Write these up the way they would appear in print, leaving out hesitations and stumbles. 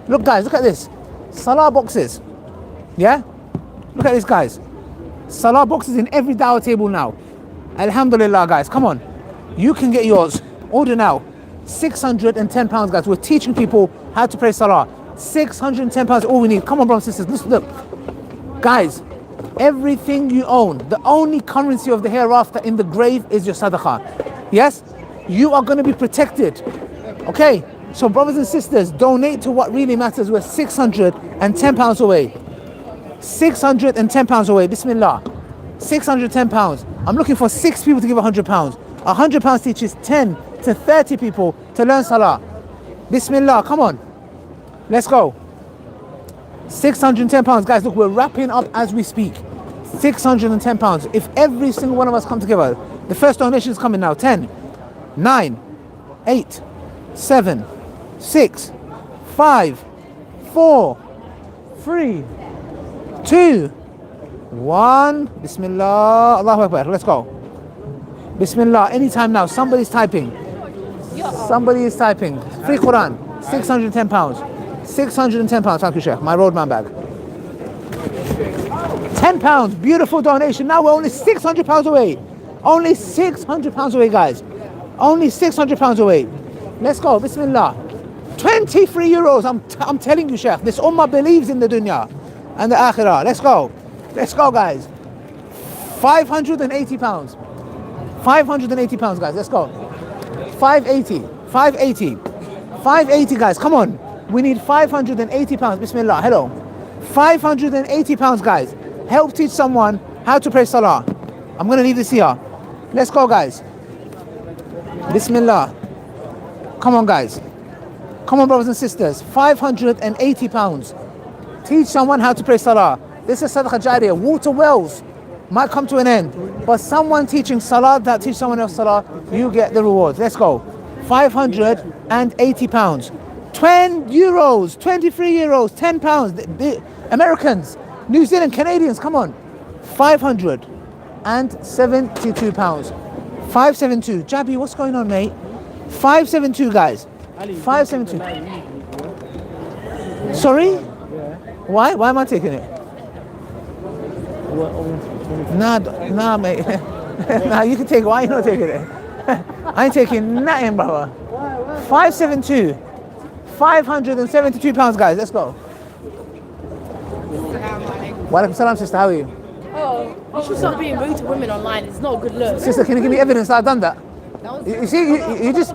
Look guys, look at this. Salah boxes. Yeah? Look at this guys. Salah boxes in every dawah table now. Alhamdulillah guys, come on. You can get yours. Order now. £610 guys. We're teaching people how to pray Salah. £610 all we need. Come on brothers and sisters, listen, look. Guys, everything you own, the only currency of the hereafter in the grave is your sadaqah. Yes? You are going to be protected. Okay? So brothers and sisters, donate to what really matters. We're £610 away. £610 away. Bismillah. £610. I'm looking for 6 people to give £100. £100 teaches 10 to 30 people to learn Salah. Bismillah. Come on. Let's go. £610. Guys, look, we're wrapping up as we speak. £610. If every single one of us come together, the first donation is coming now. 10, 9, 8, 7, 6, 5, 4, 3, 2, 1. Bismillah. Allahu Akbar. Let's go. Bismillah. Anytime now. Somebody's typing. Somebody is typing. Free Quran. £610. £610. Thank you, Sheikh. My roadman bag. £10. Beautiful donation. Now we're only £600 away. Only £600 away, guys. Only £600 away. Let's go. Bismillah. 23 euros. I'm telling you, Sheikh. This ummah believes in the dunya and the akhirah. Let's go. Let's go, guys. £580. £580, guys. Let's go. 580. 580. 580, guys. Come on. We need £580. Bismillah. Hello. £580, guys. Help teach someone how to pray Salah. I'm going to leave this here. Let's go, guys. Bismillah. Come on, guys. Come on, brothers and sisters. £580. Teach someone how to pray Salah. This is Sadaqah Jariyah. Water wells might come to an end, but someone teaching Salah that teach someone else Salah, you get the reward. Let's go. £580. 20 euros, 23 euros, £10. The Americans, New Zealand, Canadians, come on. £572. 572. Jabi, what's going on, mate? 572, guys. 572. Sorry? Why? Why am I taking it? Nah, mate. Nah, you can take it. Why are you not taking it? I ain't taking nothing, brother. 572. £572, guys. Let's go. Walaikum salam, sister. How are you? Oh, you should stop being rude to women online. It's not a good look. Sister, can you give me evidence that I've done that? You see, you just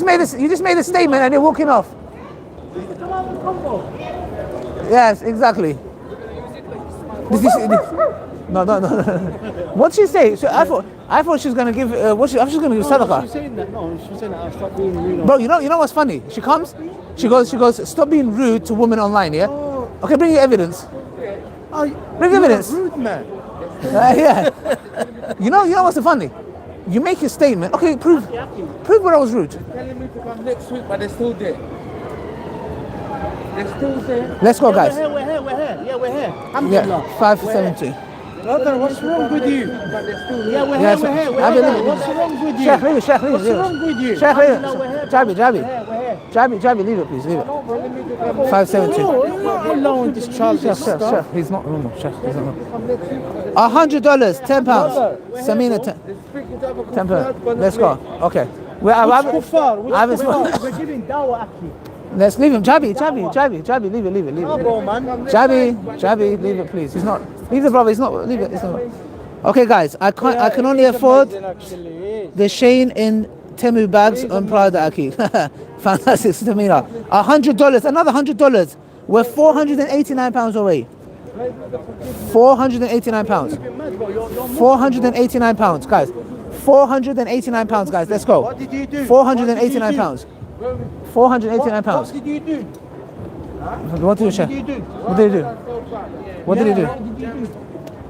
made this. You just made a statement and you're walking off. Yes, exactly. No. What'd she say? So I thought she was gonna give. I thought she was gonna give sadaqah. She's saying that. No, she's saying that. I'll stop being rude. Bro, you know what's funny? She comes. She goes. Stop being rude to women online. Yeah. Oh. Okay, bring your evidence. Oh, bring your evidence. Rude man. Yeah. You know what's so funny? You make a statement. Okay, prove where I was rude. Telling me to come next week, but they're still there. They're still there. Let's go, guys. We're here. Yeah, we're here. Yeah, 572. Brother, what's wrong with you? But they're still here. Yeah, we're Yes, here. I believe. What's wrong with you? Sheikh, leave it. What's wrong with you? Sheikh, leave it. We're here. Jabi, We're here. leave it, please. Leave it. No, bro, let me do 572. No, you're not allowing this child to Sheikh, stuff. he's not normal. Sheikh, he's not normal. $100, £10. Samina, £10. Let's go. Okay. We're giving dawah, Aki. Let's leave him. Jabi, leave it. No, bro, man. Jabi, leave it, please. He's not. Leave the brother. He's not. Leave it. It's not. Okay, guys. I can only afford the Shane in Temu bags on Prada, Aki. Fantastic, Samina. $100. Another $100. We're £489 away. £489. £489, guys. £489, guys. Let's go. What did you do? £489. £489. What did you do? What did you say? What did you do? What did you do?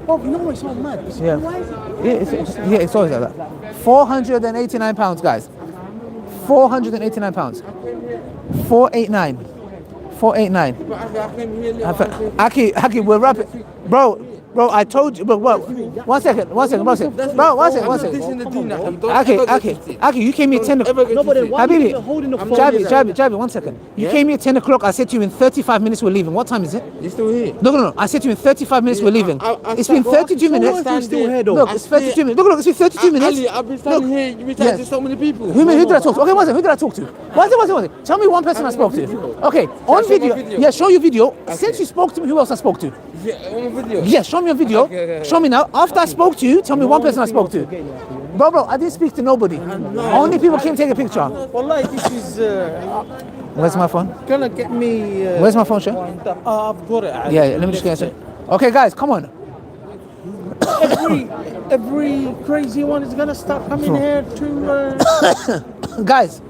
Oh, no, it's not mad. Yeah, it's always like that. £489, guys. £489. 489. 489. Aki, we're wrapping. Bro, Bro, I told you, bro, one second, bro, one second. Okay, you came here 10 o'clock. Nobody, why are you Habibi, holding the phone? Javi, 1 second. You came here 10 o'clock, I said to you in 35 minutes we're leaving. What time is it? You still here? No. I said to you in 35 minutes we're leaving. It's been 32 minutes. We're still here though. Look, it's 32 minutes. Look, it's been 32 minutes. Ali, I've been standing here. You've been talking to so many people. Who did I talk to? Okay, one second. Who did I talk to? One second. Tell me one person I spoke to. Okay, on video. Yeah, show your video. Since you spoke to me, who else I spoke to? Yeah, on video. Yeah, show me a video. Okay. Show me now. After I spoke to you, tell me one person I spoke to. Bro, I didn't speak to nobody. Only people came take a picture. Wallahi, this is Where's my phone? gonna get me. Where's my phone, Shay? I've got it. Ali. Yeah, let me just get it. Okay, guys, come on. Every crazy one is gonna start coming here to. Guys,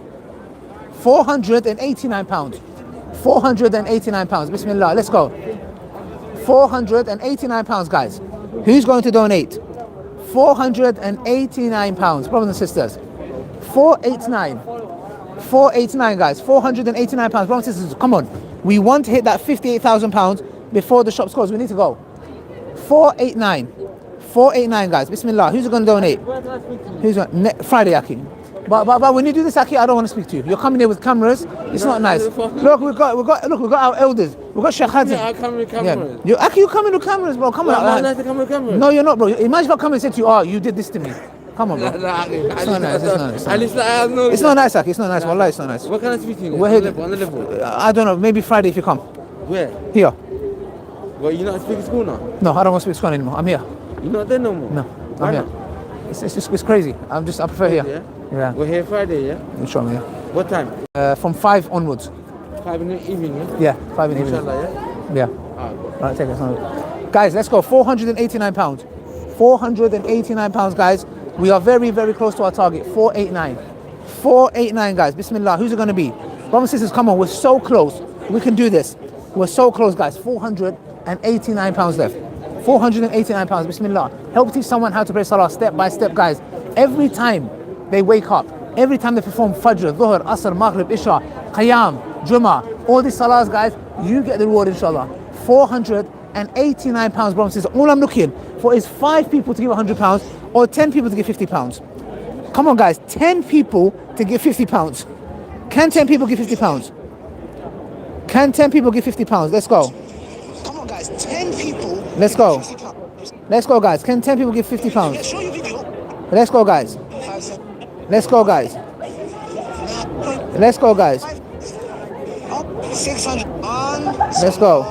£489. £489. Bismillah, let's go. £489, guys. Who's going to donate? £489, brothers and sisters. 489, guys. £489, brothers and sisters. Come on. We want to hit that £58,000 before the shops close. We need to go. 489, guys. Bismillah. Who's going to donate? Who's going? Friday, Aki. But when you do this, Aki, I don't want to speak to you. You're coming here with cameras. It's not nice. Look, we got our elders. We got Sheikh Hazim. Yeah, I come with cameras. Yeah. Aki, you coming with cameras, bro. Come on. I'm not allowed to come with cameras. No, you're not, bro. Imagine if I come and say to you, oh, you did this to me. Come on, bro. It's not nice. It's not nice, Aki. It's not nice. Wallah, it's not nice. What can I speak to you? We're On here. the level. I don't know. Maybe Friday if you come. Where? Here. Well, you're not speaking school now? No, I don't want to speak Swan anymore. I'm here. You're not there no more? No, Why I'm here. not? It's crazy. I prefer here. Yeah. We're here Friday, yeah? Inshallah, yeah. What time? From 5 onwards. 5 in the evening, yeah? Yeah, 5 in the evening. Inshallah, yeah? Yeah. Right, take it. Guys, let's go. £489. £489, guys. We are very, very close to our target. 489. 489, guys. Bismillah. Who's it going to be? Brothers and sisters, come on. We're so close. We can do this. We're so close, guys. £489 left. £489. Bismillah. Help teach someone how to pray salah step by step, guys. Every time they wake up, every time they perform Fajr, Dhuhr, Asr, Maghrib, Isha, Qiyam, Jummah, all these salahs, guys, you get the reward, inshallah. £489, brothers and sisters. All I'm looking for is 5 people to give £100 or 10 people to give £50. Come on, guys. 10 people to give £50. Can 10 people give £50? Can 10 people give £50? Let's go. Come on, guys. 10 people. Let's go. Let's go, guys. Can 10 people give £50? Let's go, guys. Let's go, guys. Let's go, guys. 600. Let's go.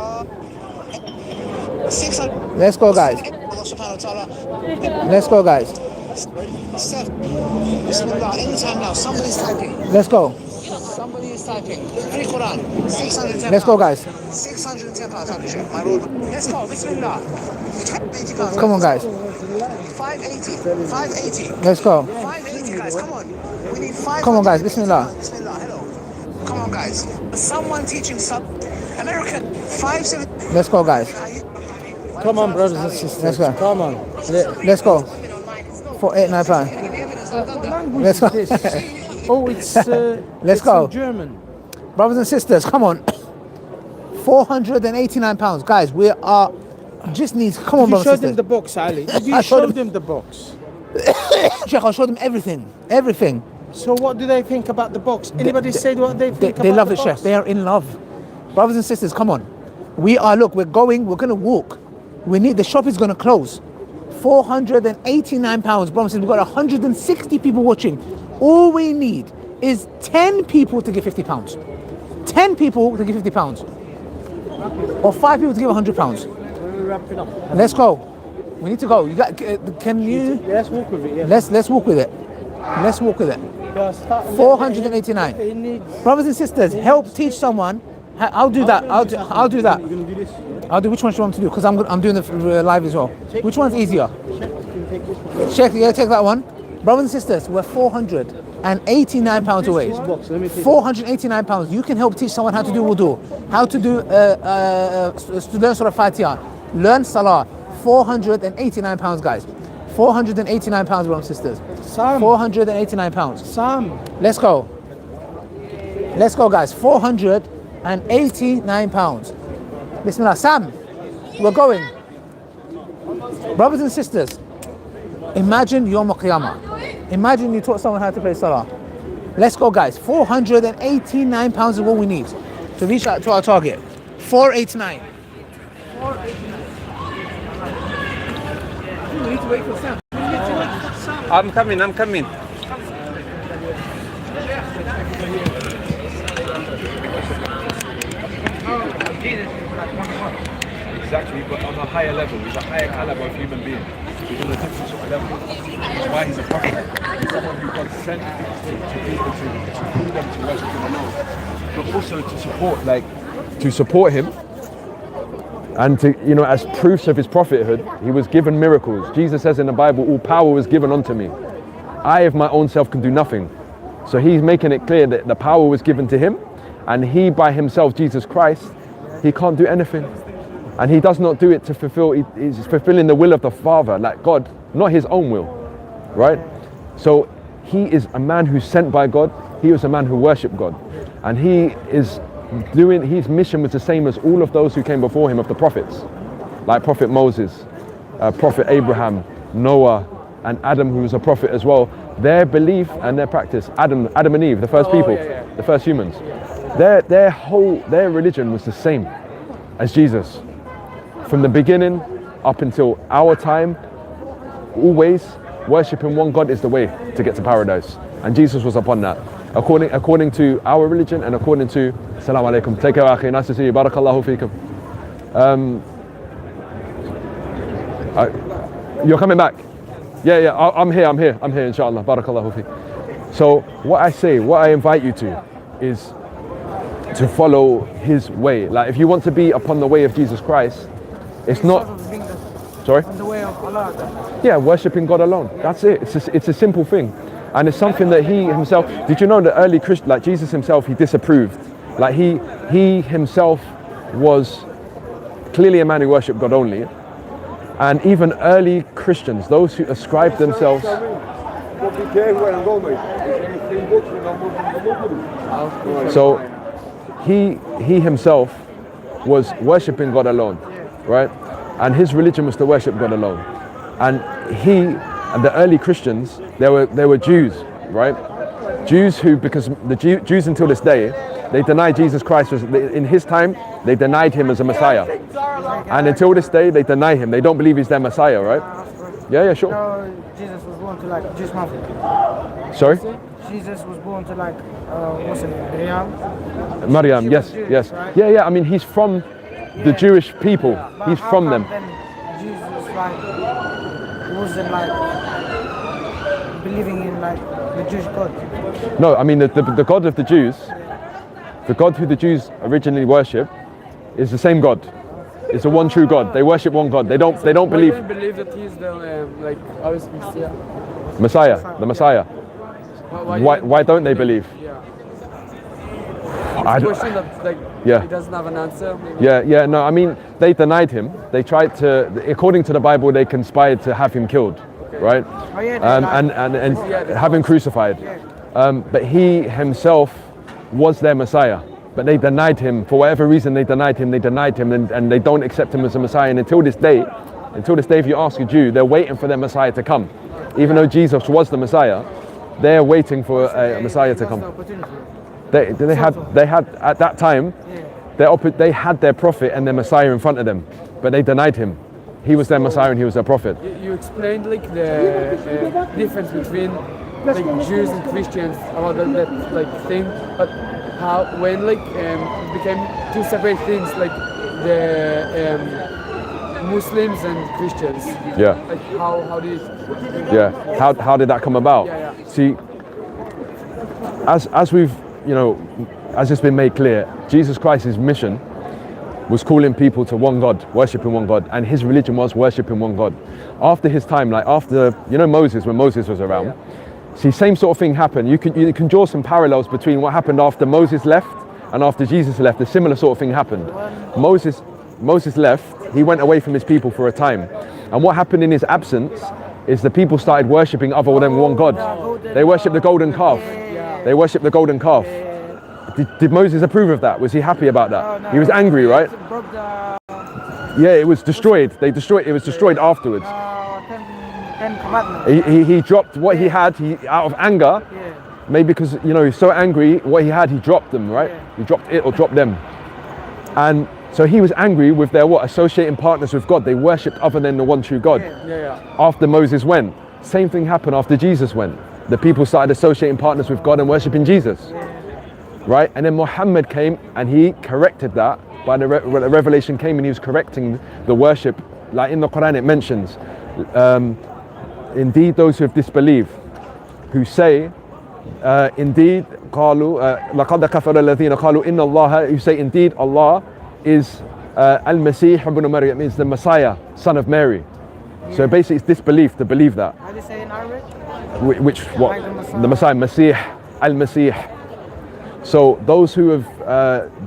600. Let's go, guys. Let's go, guys. Let's go. Somebody is typing. Free Quran. 610. Let's go, guys. 610 pounds. Let's go. Bismillah. Come on, guys. 580. 580. Let's go. 580, guys. Come on. We need 5. Come on, guys. Bismillah. Bismillah. Hello. Come on, guys. Someone teaching some American. 570. Let's go, guys. Come on, brothers and sisters. Let's go. Come on. Let's go. 489 pounds. Let's go. Oh, it's Let's go. in German. Brothers and sisters, come on. £489, guys. We are just needs. Come on, You brothers showed and them sisters. the box, Ali. Did I you showed show them- them the box? Sheikh, I showed them everything. Everything. So what do they think about the box? Anybody said what they think They about love the it, box? Sheikh. They are in love. Brothers and sisters, come on. Look, we're going to walk. The shop is going to close. £489, brothers and sisters. We've got 160 people watching. All we need is 10 people to give £50. 10 people to give £50. Or 5 people to give £100. Let's go. We need to go. Can you? Yeah, let's walk with it. Yeah. Let's walk with it. Let's walk with it. 489. Brothers and sisters, help teach someone. I'll do that. I'll do that. You're gonna do this. I'll do which one do you want to do? Because I'm doing the live as well. Which one's easier? Check. Yeah, take that one. Brothers and sisters, we're £489 away. £489. You can help teach someone how to do wudu, how to do learn Surah Fatiha, learn Salah. £489, guys. £489, brothers and sisters. Sam. £489. Sam. Let's go. Let's go, guys. £489. Bismillah. Sam, we're going. Brothers and sisters, imagine Yawm al-Qiyamah. Imagine you taught someone how to play Salah. Let's go, guys. £489 is what we need to reach out to our target. 489. We need to wait for Sam. I'm coming. Exactly, but on a higher level, he's a higher caliber of human being. He's on a different sort of level. That's why he's a prophet. He's someone who God sent to people to call them to worship him alone, but also to support him. And to, as proofs of his prophethood, he was given miracles. Jesus says in the Bible, all power was given unto me. I of my own self can do nothing. So he's making it clear that the power was given to him, and he by himself, Jesus Christ, he can't do anything. And he does not do it to fulfill, he's fulfilling the will of the Father, like God, not his own will, right? So he is a man who's sent by God. He was a man who worshipped God. And his mission was the same as all of those who came before him of the prophets, like Prophet Moses, Prophet Abraham, Noah, and Adam, who was a prophet as well. Their belief and their practice, Adam and Eve, the first people, the first humans, their religion was the same as Jesus. From the beginning up until our time, always worshipping one God is the way to get to paradise. And Jesus was upon that. According to our religion and according to Assalamu alaikum. Take care, akhi. Nice to see you. Barakallahu feekum. You're coming back? Yeah, I'm here, inshallah. Barakallahu feekum. So what I invite you to is to follow his way. Like if you want to be upon the way of Jesus Christ, it's not... Sorry? On the way of Allah. Yeah, worshipping God alone. That's it. It's a simple thing. And it's something that he himself... Did you know that early Christian, like Jesus himself, he disapproved. Like he himself was clearly a man who worshipped God only. And even early Christians, those who ascribed themselves... So he himself was worshipping God alone, right? And his religion was to worship God alone. And the early Christians, they were Jews, right? Jews who, because the Jews until this day, they denied Jesus Christ in his time, they denied him as a Messiah. And until this day, they deny him. They don't believe he's their Messiah, right? Yeah, sure. No, Jesus was born to like Jewish mother. Sorry? Jesus was born to like, what's her name? Maryam, yes. Right? Yeah, I mean, he's from the Jewish people. He's from them. Then Jesus wasn't like believing in like the Jewish God. No, I mean, the God of the Jews, the God who the Jews originally worship, is the same God. It's a one true God. They worship one God. They don't believe. I don't believe that he's the Messiah, the Messiah. Why don't they believe? It's a question that he doesn't have an answer. Maybe. Yeah. No, I mean, they denied him. They tried to, according to the Bible, they conspired to have him killed, right? Oh, yeah, and have him crucified. But he himself was their Messiah. But they denied him. For whatever reason, they denied him, and they don't accept him as a Messiah. And until this day, if you ask a Jew, they're waiting for their Messiah to come. Even though Jesus was the Messiah, they're waiting for a Messiah to come. They had at that time, they had their prophet and their Messiah in front of them, but they denied him. He was their Messiah and he was their prophet. You explained like the difference between like Jews and Christians about that like thing, but when it became two separate things, like the Muslims and Christians. Yeah. Like how did? Yeah. How did that come about? Yeah. See, as we've as it's been made clear, Jesus Christ's mission was calling people to one God, worshipping one God, and his religion was worshipping one God. After his time, like after Moses, when Moses was around, see, same sort of thing happened. You can draw some parallels between what happened after Moses left and after Jesus left. A similar sort of thing happened. Moses left, he went away from his people for a time. And what happened in his absence is the people started worshipping other than one God. They worshipped the golden calf. They worshipped the golden calf. Did Moses approve of that? Was he happy about that? He was angry, right? Yeah, it was destroyed. They destroyed. It was destroyed afterwards. Ten Commandments. He dropped what he had. He out of anger, Yeah. maybe because he's so angry. What he had, he dropped them. Right? Yeah. He dropped it or dropped them, and so he was angry with their associating partners with God. They worshipped other than the one true God. After Moses went, same thing happened after Jesus went. The people started associating partners with God and worshipping Jesus. Right? And then Muhammad came and he corrected that. By the revelation came and he was correcting the worship. Like in the Quran it mentions, indeed those who have disbelieved, who say, indeed, قالوا لقد كفر الذين قالوا إن الله, who say indeed Allah is Al-Masih ibn Maryam, is the Messiah, son of Mary. So basically it's disbelief to believe that. How do you say in Arabic? Which what? Like The Messiah, Masih, Al-Masih. So those who have,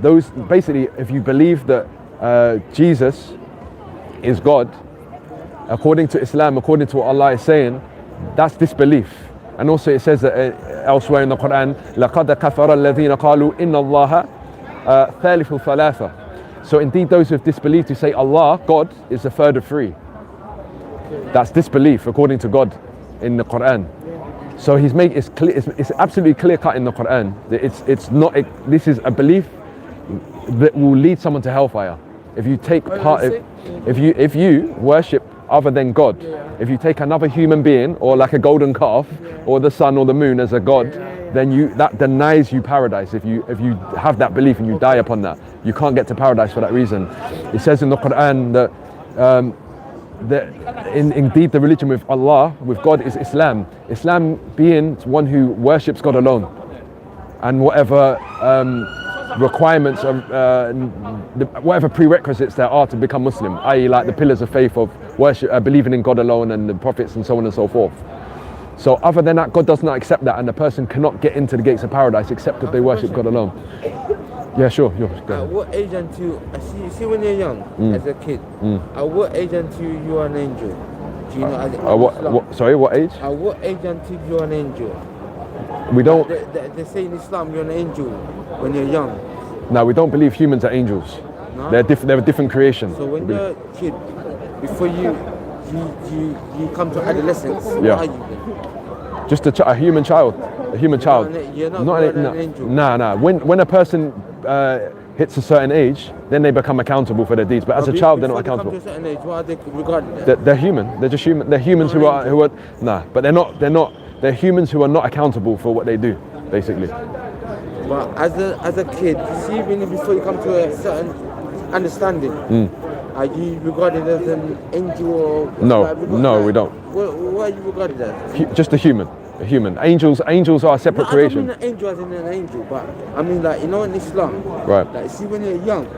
those basically, if you believe that Jesus is God, according to Islam, according to what Allah is saying, that's disbelief. And also it says that elsewhere in the Quran, لَقَدْ كَفَرَ الَّذِينَ قَالُوا إِنَّ اللَّهَ ثَالِثُ ثَلَاثَةٍ. So indeed those who have disbelieved, who say Allah, God, is the third of three. That's disbelief according to God in the Quran. So he's made it's clear, it's absolutely clear cut in the Quran that it's not this is a belief that will lead someone to hellfire. If you take part, if you worship other than God, if you take another human being or like a golden calf or the sun or the moon as a god, then that denies you paradise. If you have that belief and you die upon that, you can't get to paradise for that reason. It says in the Quran that. Indeed the religion with Allah, with God, is Islam. Islam being one who worships God alone, and whatever requirements whatever prerequisites there are to become Muslim, i.e. like the pillars of faith of worship, believing in God alone and the prophets and so on and so forth. So other than that, God does not accept that, and the person cannot get into the gates of paradise except if they worship God alone. Yeah, sure. Go At ahead. what age until see when you're young as a kid? At what age until you are an angel? Do you know? Sorry, what age? At what age until you're an angel? We don't. They say in Islam you're an angel when you're young. No, we don't believe humans are angels. No? They're a different creation. So when you're a kid, before you come to adolescence, what Yeah. are you then? Just a human child. A human child. You're not an angel. Nah. When a person hits a certain age, then they become accountable for their deeds. But as a child, they're not accountable. Before they come to a certain age, what are they regarded as? They're human. They're just human. They're humans who are nah. But they're not. They're humans who are not accountable for what they do, basically. But as a kid, see, even before you come to a certain understanding, are you regarded as an angel or? No, we don't. What are you regarded as? Just a human. A human. Angels are a separate creation. I don't mean an angel as in an angel, but I mean like in Islam. Right. Like see when you're young,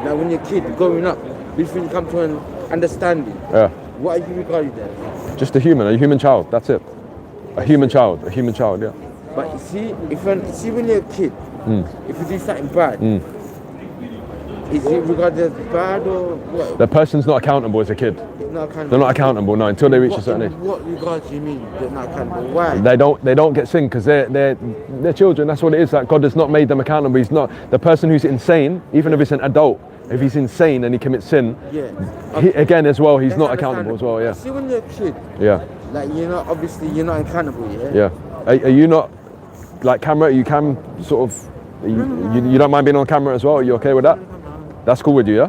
like when you're a kid growing up, before you come to an understanding. Yeah. What are you regarded as? Just a human child. That's it. A human child. Yeah. But you see, when you're a kid, if you do something bad, is it regarded as bad or what? The person's not accountable as a kid. They're not accountable, no, until they reach a certain age. What regard do you mean they're not accountable? Why? They don't get sin because they're children. That's what it is. That God has not made them accountable. He's not the person who's insane, even if it's an adult. If he's insane and he commits sin, again as well, he's not accountable as well. Yeah. See when you're a kid. Yeah. Like you're not accountable. Yeah. Yeah. Are you not like camera? You can sort of. You don't mind being on camera as well? Are you okay with that? That's cool with you, yeah?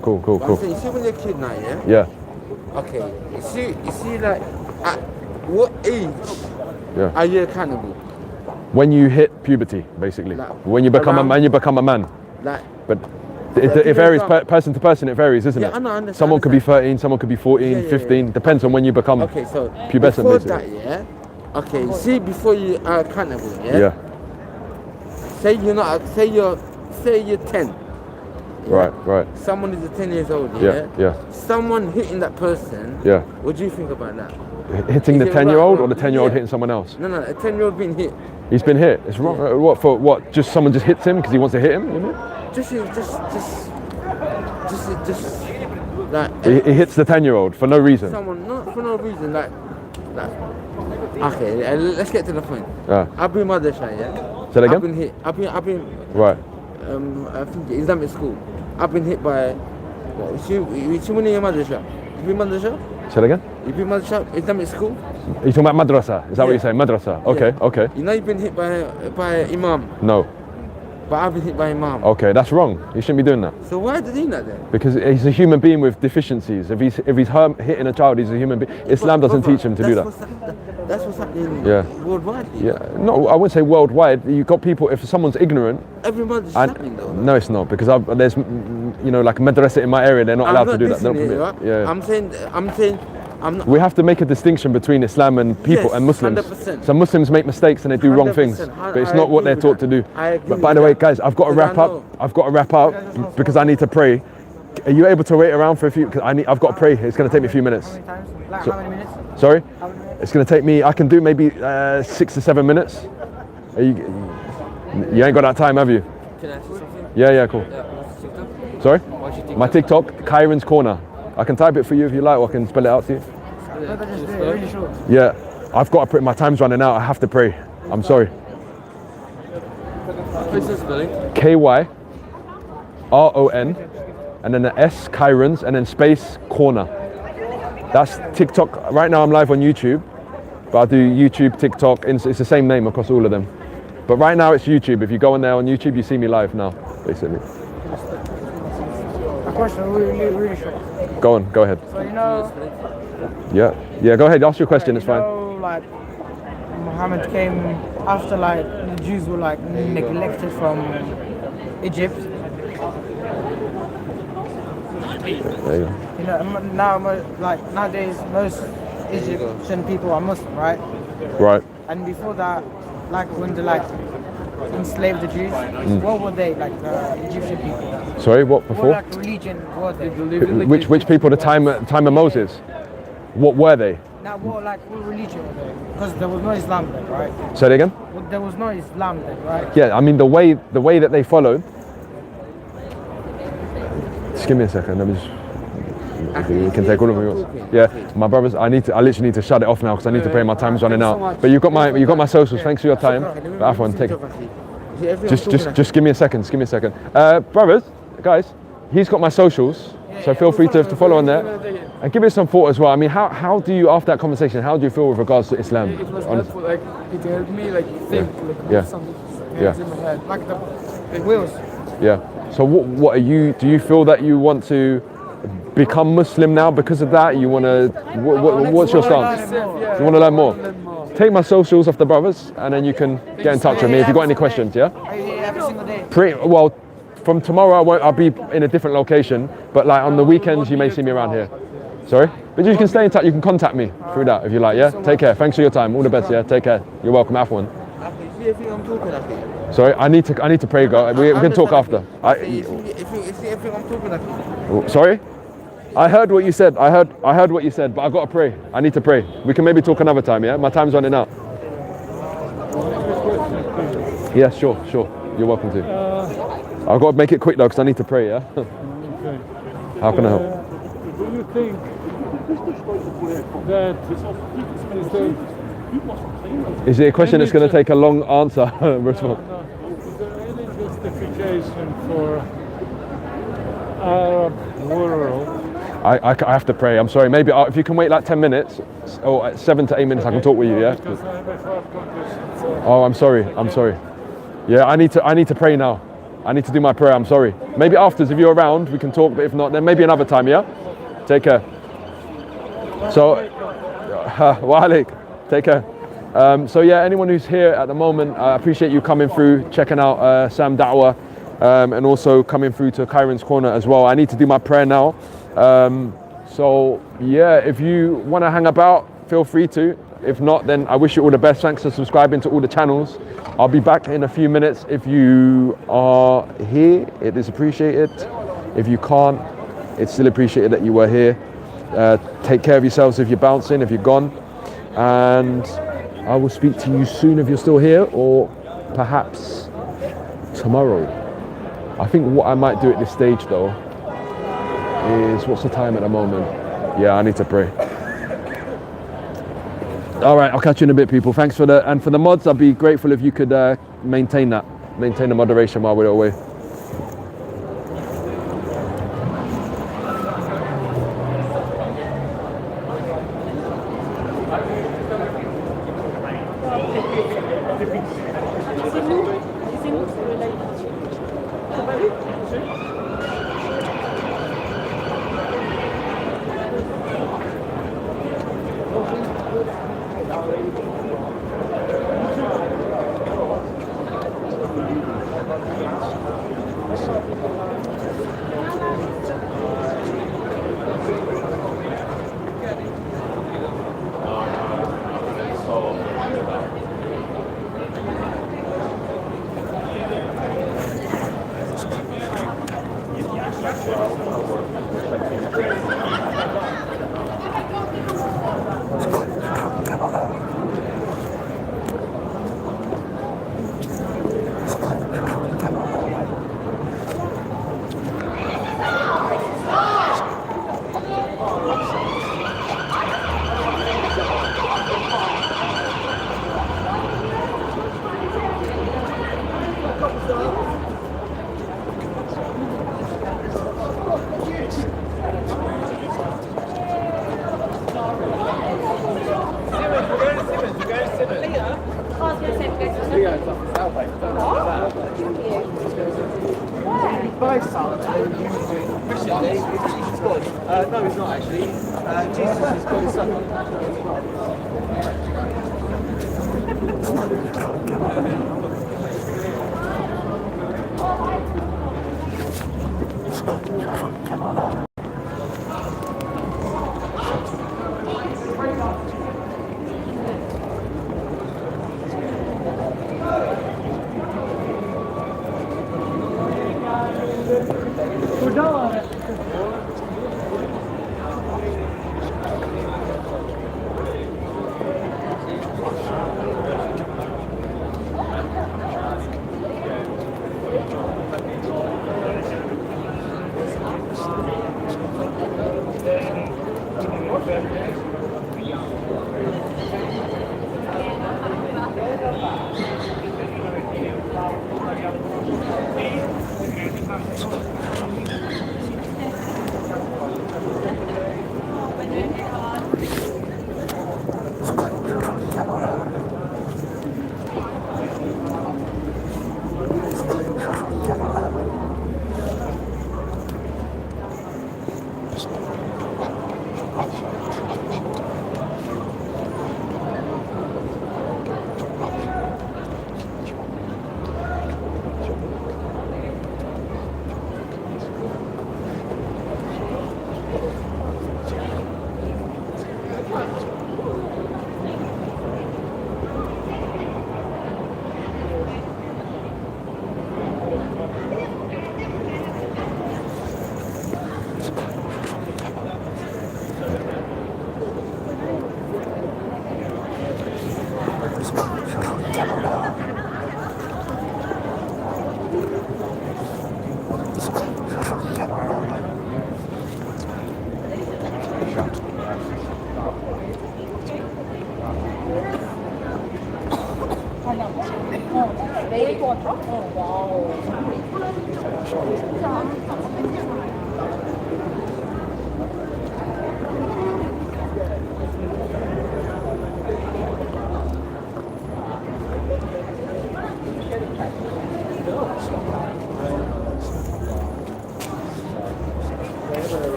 Cool. You see when you're a kid now, yeah? Yeah. Okay. You see like at what age are you accountable? When you hit puberty, basically. Like, when you become a man, Like But it varies person to person, it varies, isn't it? I know, I understand. Someone could be 13, someone could be 14, 15, depends on when you become pubescent, before basically. that, okay, see before you are accountable, say you're 10. Right. Someone is 10 years old, someone hitting that person, what do you think about that? Hitting the 10-year-old or the 10-year-old hitting someone else? No, a 10-year-old being hit. He's been hit. It's wrong. What? Just someone just hits him because he wants to hit him? You know? Just like He hits the 10-year-old for no reason. someone, not for no reason, like okay, let's get to the point. I've been madrasa, Say that again? I've been hit. I've been Right. I think Islamic school. I've been hit by You see when you're madrasa? You be madrasa? Say that again? You be madrasa? Islamic school? Are you talking about madrasa? Is that what you're saying? Madrasa? Okay, Yeah. okay. You know you've been hit by imam, No. but I've been hit by imam. Okay, that's wrong. You shouldn't be doing that. So why did he that then? Because he's a human being with deficiencies. If he's hitting a child, he's a human being. Islam doesn't teach him to do that. That's what's happening Yeah. worldwide. Yeah, no, I wouldn't say worldwide. You've got people, if someone's ignorant, Everybody's and happening though. no, it's not, because there's, like madrasa in my area, they're not allowed to do that. They don't dissing it, permit. right? Yeah. I'm saying, I'm not. We have to make a distinction between Islam and people Yes, and Muslims. 100%. So Muslims make mistakes and they do wrong things, 100%. but it's I not what agree they're with taught that. to do. I agree But by with the way, that. guys, I've got to Because wrap I up. know. I've got to wrap up because I need to pray. Are you able to wait around for a few? Because I've got to pray. It's going to take me a few minutes. Like So- how many minutes? Sorry? It's going to take me, I can do maybe 6 to 7 minutes. You ain't got that time, have you? Can I say something? Yeah, cool. What's TikTok? Sorry? What's your My TikTok, Kairen's Corner. I can type it for you if you like, or I can spell it out to you. Better just do it really short. Yeah, I've got to pray. My time's running out. I have to pray. I'm sorry. What's the spelling? KYRON, and then the S, Kairen's, and then space corner. That's TikTok. Right now I'm live on YouTube, but I do YouTube, TikTok. It's the same name across all of them. But right now it's YouTube. If you go on there on YouTube, you see me live now, basically. A question really short. Go on, go ahead. So you know, Yeah, go ahead. Ask your question. It's you fine. know, like Muhammad came after like the Jews were like neglected from Egypt. There you go. You know, now like nowadays most Egyptian people are Muslim, right? Right. And before that, like when they like enslaved the Jews, what were they like the Egyptian people? Sorry, what What before? like religion were they? Which people? The time of Moses? What were they? Now what religion were they? Because there was no Islam then, right? Say it again. Well, there was no Islam then, right? Yeah, I mean the way that they followed. Just give me a second. Let me just. You can take all of them. Yeah, my brothers. I literally need to shut it off now because I need to pray. My time's running out. But you've got my socials. Thanks for your time. But Afwan, take it. Just give me a second. Just give me a second. Brothers, guys, he's got my socials. So feel free to follow on there and give it some thought as well. I mean, how do you, after that conversation, how do you feel with regards to Islam? It was Honestly. helpful, like it helped me like think, like Yeah. move some Yeah. things in my head. Like the wheels. Yeah. So what are you? Do you feel that you want to become Muslim now because of that? You want to? What's your stance? Yeah. You want to learn more? Take my socials off the brothers, and then you can get in touch with me if you've got any questions. Yeah. Every single day. Well, from tomorrow I'll be in a different location, but like on the weekends you may see me around here. Sorry, but you can stay in touch. You can contact me through that if you like. Yeah. Take care. Thanks for your time. All the best. Yeah. Take care. You're welcome. Afwan. Sorry, I need to pray, God. We can talk after. If you I'm talking like Sorry? I heard what you said. I heard what you said, but I gotta pray. I need to pray. We can maybe talk another time, yeah? My time's running out. Yeah, sure. You're welcome to. I've got to make it quick though, because I need to pray, yeah? How can I help? Do you think that Is it a question that's going to take a long answer? Response? is there any justification for Arab world? I have to pray. I'm sorry. Maybe if you can wait like 10 minutes or 7 to 8 minutes, I can talk with you, yeah? Because I have a heart condition. So Oh, I'm sorry. Yeah, I need to pray now. I need to do my prayer. I'm sorry. Maybe afterwards, if you're around, we can talk. But if not, then maybe another time. Yeah. Take care. So, Wa'alaik. Take care. So yeah, anyone who's here at the moment, I appreciate you coming through, checking out Sam Dawah, and also coming through to Kairen's Corner as well. I need to do my prayer now. So yeah, if you want to hang about, feel free to. If not, then I wish you all the best. Thanks for subscribing to all the channels. I'll be back in a few minutes. If you are here, it is appreciated. If you can't, it's still appreciated that you were here. Take care of yourselves if you're bouncing, if you're gone. And I will speak to you soon if you're still here, or perhaps tomorrow. I think what I might do at this stage though is, what's the time at the moment? Yeah, I need to pray. All right, I'll catch you in a bit, people. Thanks for the mods. I'd be grateful if you could maintain the moderation while we're away. No, he's not actually. Jesus is God's son.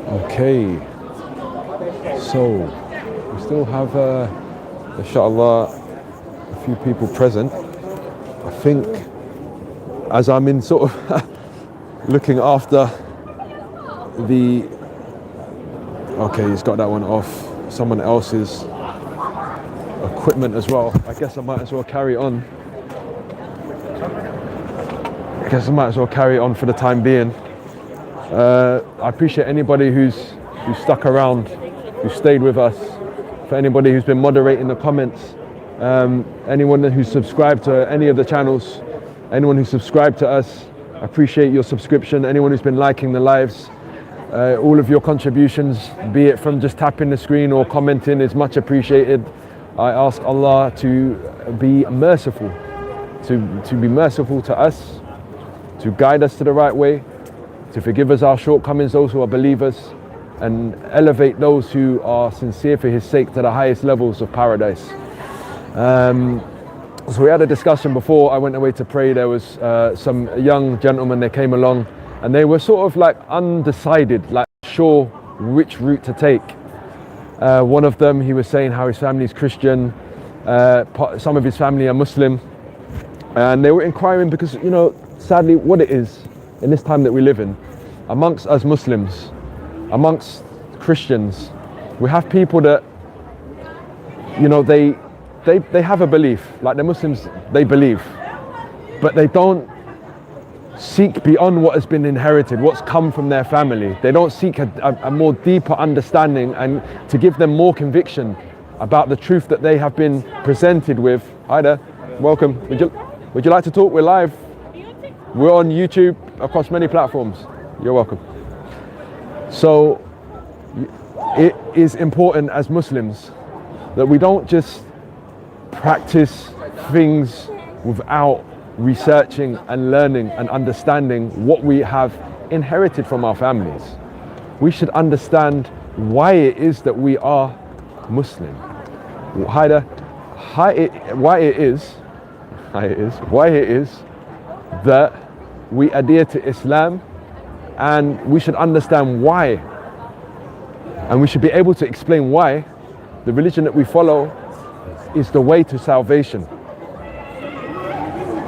Okay, so we still have, inshallah, a few people present. I think as I'm in sort of looking after the, okay, he's got that one off, someone else's equipment as well. I guess I might as well carry on. For the time being. I appreciate anybody who's stuck around, who stayed with us, for anybody who's been moderating the comments, anyone who's subscribed to any of the channels, anyone who's subscribed to us, I appreciate your subscription, anyone who's been liking the lives, all of your contributions, be it from just tapping the screen or commenting, is much appreciated. I ask Allah to be merciful, to be merciful to us, to guide us to the right way, to forgive us our shortcomings, those who are believers, and elevate those who are sincere for his sake to the highest levels of paradise. So we had a discussion before I went away to pray. There was some young gentlemen, they came along and they were sort of like undecided, like sure which route to take. One of them, he was saying how his family is Christian, some of his family are Muslim, and they were inquiring because, you know, sadly what it is in this time that we live in, amongst us Muslims, amongst Christians, we have people that, you know, they they have a belief, like the Muslims, they believe, but they don't seek beyond what has been inherited, what's come from their family. They don't seek a more deeper understanding and to give them more conviction about the truth that they have been presented with. Hi there, welcome. Would you like to talk? We're live. We're on YouTube across many platforms. You're welcome. So it is important as Muslims that we don't just practice things without researching and learning and understanding what we have inherited from our families. We should understand why it is that we are Muslim. Why it is that we adhere to Islam, and we should understand why, and we should be able to explain why the religion that we follow is the way to salvation.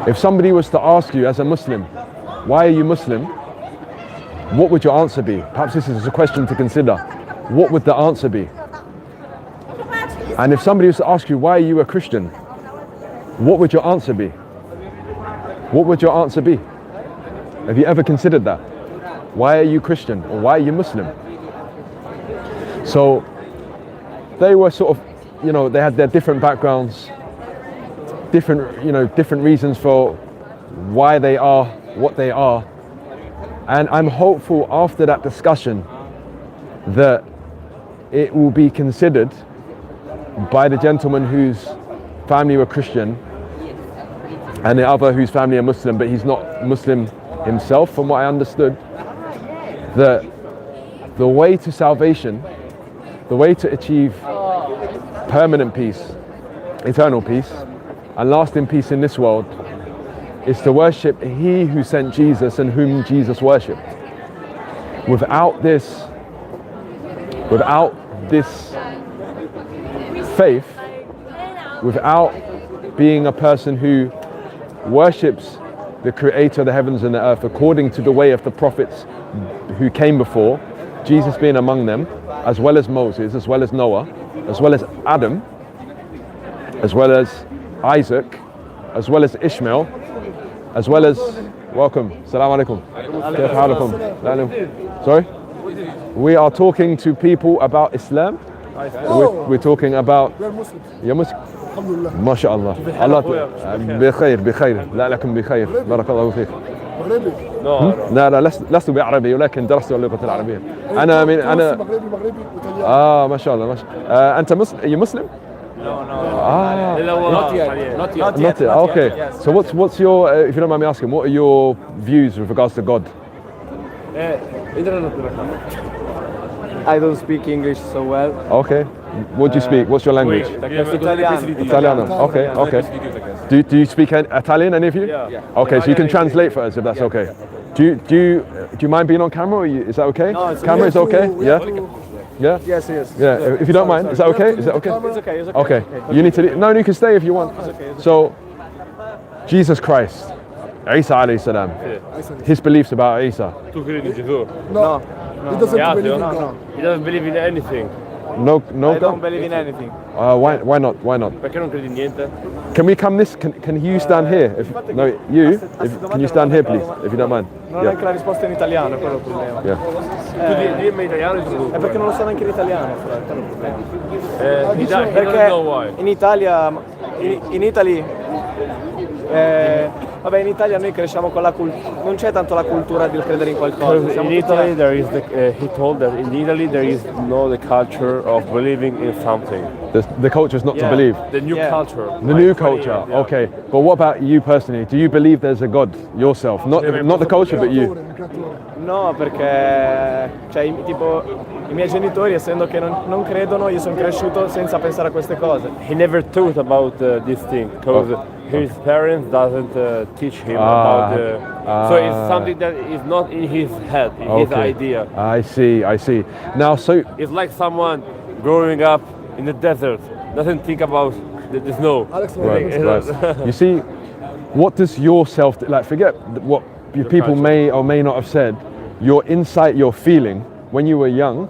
If somebody was to ask you as a Muslim, why are you Muslim? What would your answer be? Perhaps this is a question to consider. What would the answer be? And if somebody was to ask you, why are you a Christian? What would your answer be? What would your answer be? Have you ever considered that? Why are you Christian, or why are you Muslim? So they were sort of, they had their different backgrounds, different reasons for why they are what they are. And I'm hopeful after that discussion that it will be considered by the gentleman whose family were Christian and the other whose family are Muslim, but he's not Muslim himself, from what I understood, that the way to salvation, the way to achieve permanent peace, eternal peace, and lasting peace in this world is to worship He who sent Jesus and whom Jesus worshipped. Without this faith, without being a person who worships the Creator of the heavens and the earth according to the way of the prophets who came before, Jesus being among them, as well as Moses, as well as Noah, as well as Adam, as well as Isaac, as well as Ishmael, as well as, welcome, Assalamu alaikum. Sorry? We are talking to people about Islam. We're talking about, you're Muslim? ما شاء الله الله بخير لعلكم بخير بارك الله فيك. لا لست بعربي ولكن درست اللغة العربية. أنا ما شاء الله أنت مسلم؟ No. Not yet. Okay. Yes. So what's your if you don't mind me asking, what are your views with regards to God? I don't speak English so well. Okay. What do you speak? What's your language? Italiano. Okay. Do you speak Italian, any of you? Yeah. Okay, so you can translate for us if that's okay. Do you mind being on camera? Or is that okay? No, it's camera is okay. Yeah. Yeah. Yes. Yeah. If you don't mind, is that okay? Is that okay? It's okay. Okay. You need to leave. No, you can stay if you want. So, Jesus Christ, Isa alayhi salam, his beliefs about Isa. Tu credi in Gesù? No. He doesn't believe in God. He doesn't believe in anything. No. I don't believe in anything. Why not? Perché non credi in niente? Can we come this? Can you stand here? Can you stand here, please, if you don't mind? Non è anche la risposta in italiano, è quello il problema. Yeah. Tu dimmi italiano e traduco. È perché non lo so neanche in italiano, quello è il problema. Perché in Italia, in Italy, vabbè, in Italia noi cresciamo con la non c'è tanto la cultura del credere in qualcosa. In Italy there is he told that in Italy there is no the culture of believing in something. The culture is not to believe. The new culture. The new culture. Yeah. Okay. But what about you personally? Do you believe there's a God yourself? Not the culture, but you. No, perché tipo i miei genitori, essendo che non credono, io sono cresciuto senza pensare a queste cose. He never thought about this thing because his parents doesn't teach him about so it's something that is not in his head, in his idea. I see. Now, so it's like someone growing up in the desert doesn't think about the snow. Right. You see, what does yourself like? Forget what people may or may not have said. Your insight, your feeling when you were young,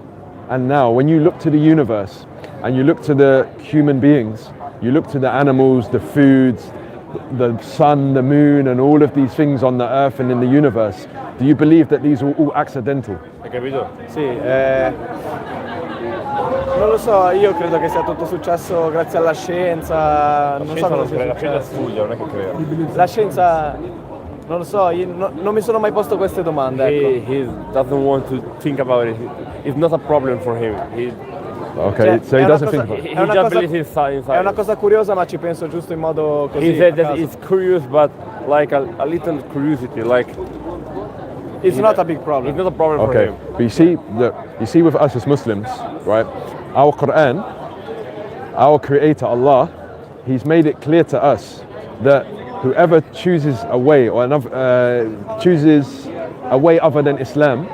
and now when you look to the universe and you look to the human beings You look to the animals, the foods, the sun, the moon, and all of these things on the earth and in the universe. Do you believe that these are all accidental? Hai capito? Sì, non lo so, io credo che sia tutto successo grazie alla scienza. Non so cosa sia La scienza successo. studia, non è che crea. La scienza, non lo so, io non mi sono mai posto queste domande. Ecco. He doesn't want to think about it. It's not a problem for him. Okay, so he doesn't think about it. He just believes in science. È una cosa curiosa, ma ci penso giusto in modo così. He said a that caso. it's curious, but like a little curiosity, like It's not a big problem. it's not a problem for Okay, him. but you see with us as Muslims, right? Our Quran, our Creator Allah, He's made it clear to us that whoever chooses a way or chooses a way other than Islam,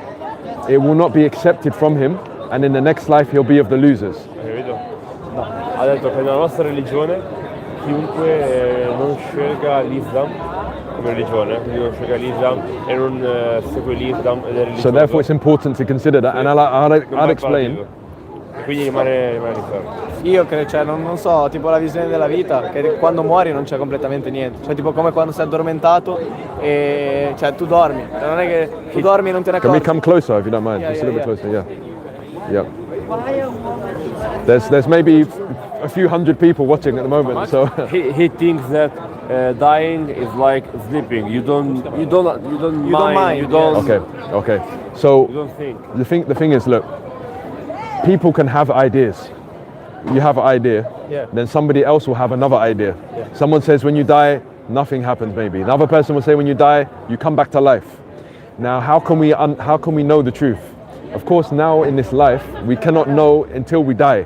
it will not be accepted from him, and in the next life he'll be of the losers. Hai capito? No. Ha detto che nella nostra religione chiunque non scelga l'Islam come religione, quindi non scelga l'Islam e non segue l'Islam ed è religioso. So therefore it's important to consider that, and I'll explain. E quindi rimane all'inferno. Io credo, cioè, non so, tipo la visione della vita, che quando muori non c'è completamente niente. Cioè, tipo come quando sei addormentato e cioè tu dormi. Cioè, non è che tu dormi e non te ne Can accorgi. we come closer if you don't mind? Yeah, Just a little yeah, bit closer, yeah. There's maybe a few hundred people watching at the moment, so He thinks that dying is like sleeping. You don't mind. You don't. okay. So You don't think. the thing is, look, people can have ideas. You have an idea, Yeah. then somebody else will have another idea. Someone says when you die, nothing happens maybe. Another person will say when you die, you come back to life. Now, how can we know the truth? Of course, now in this life, we cannot know until we die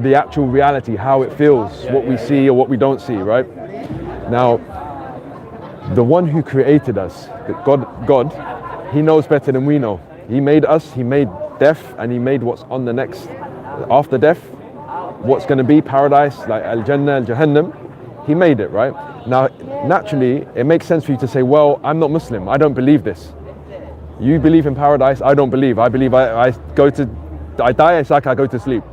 the actual reality, how it feels, what we see or what we don't see, right? Now, the one who created us, God, He knows better than we know. He made us, He made death, and He made what's on the next, after death, what's going to be paradise, like Al-Jannah, Al-Jahannam. He made it, right? Now, naturally, it makes sense for you to say, well, I'm not Muslim, I don't believe this. You believe in paradise, I don't believe. I believe I die, it's like I go to sleep,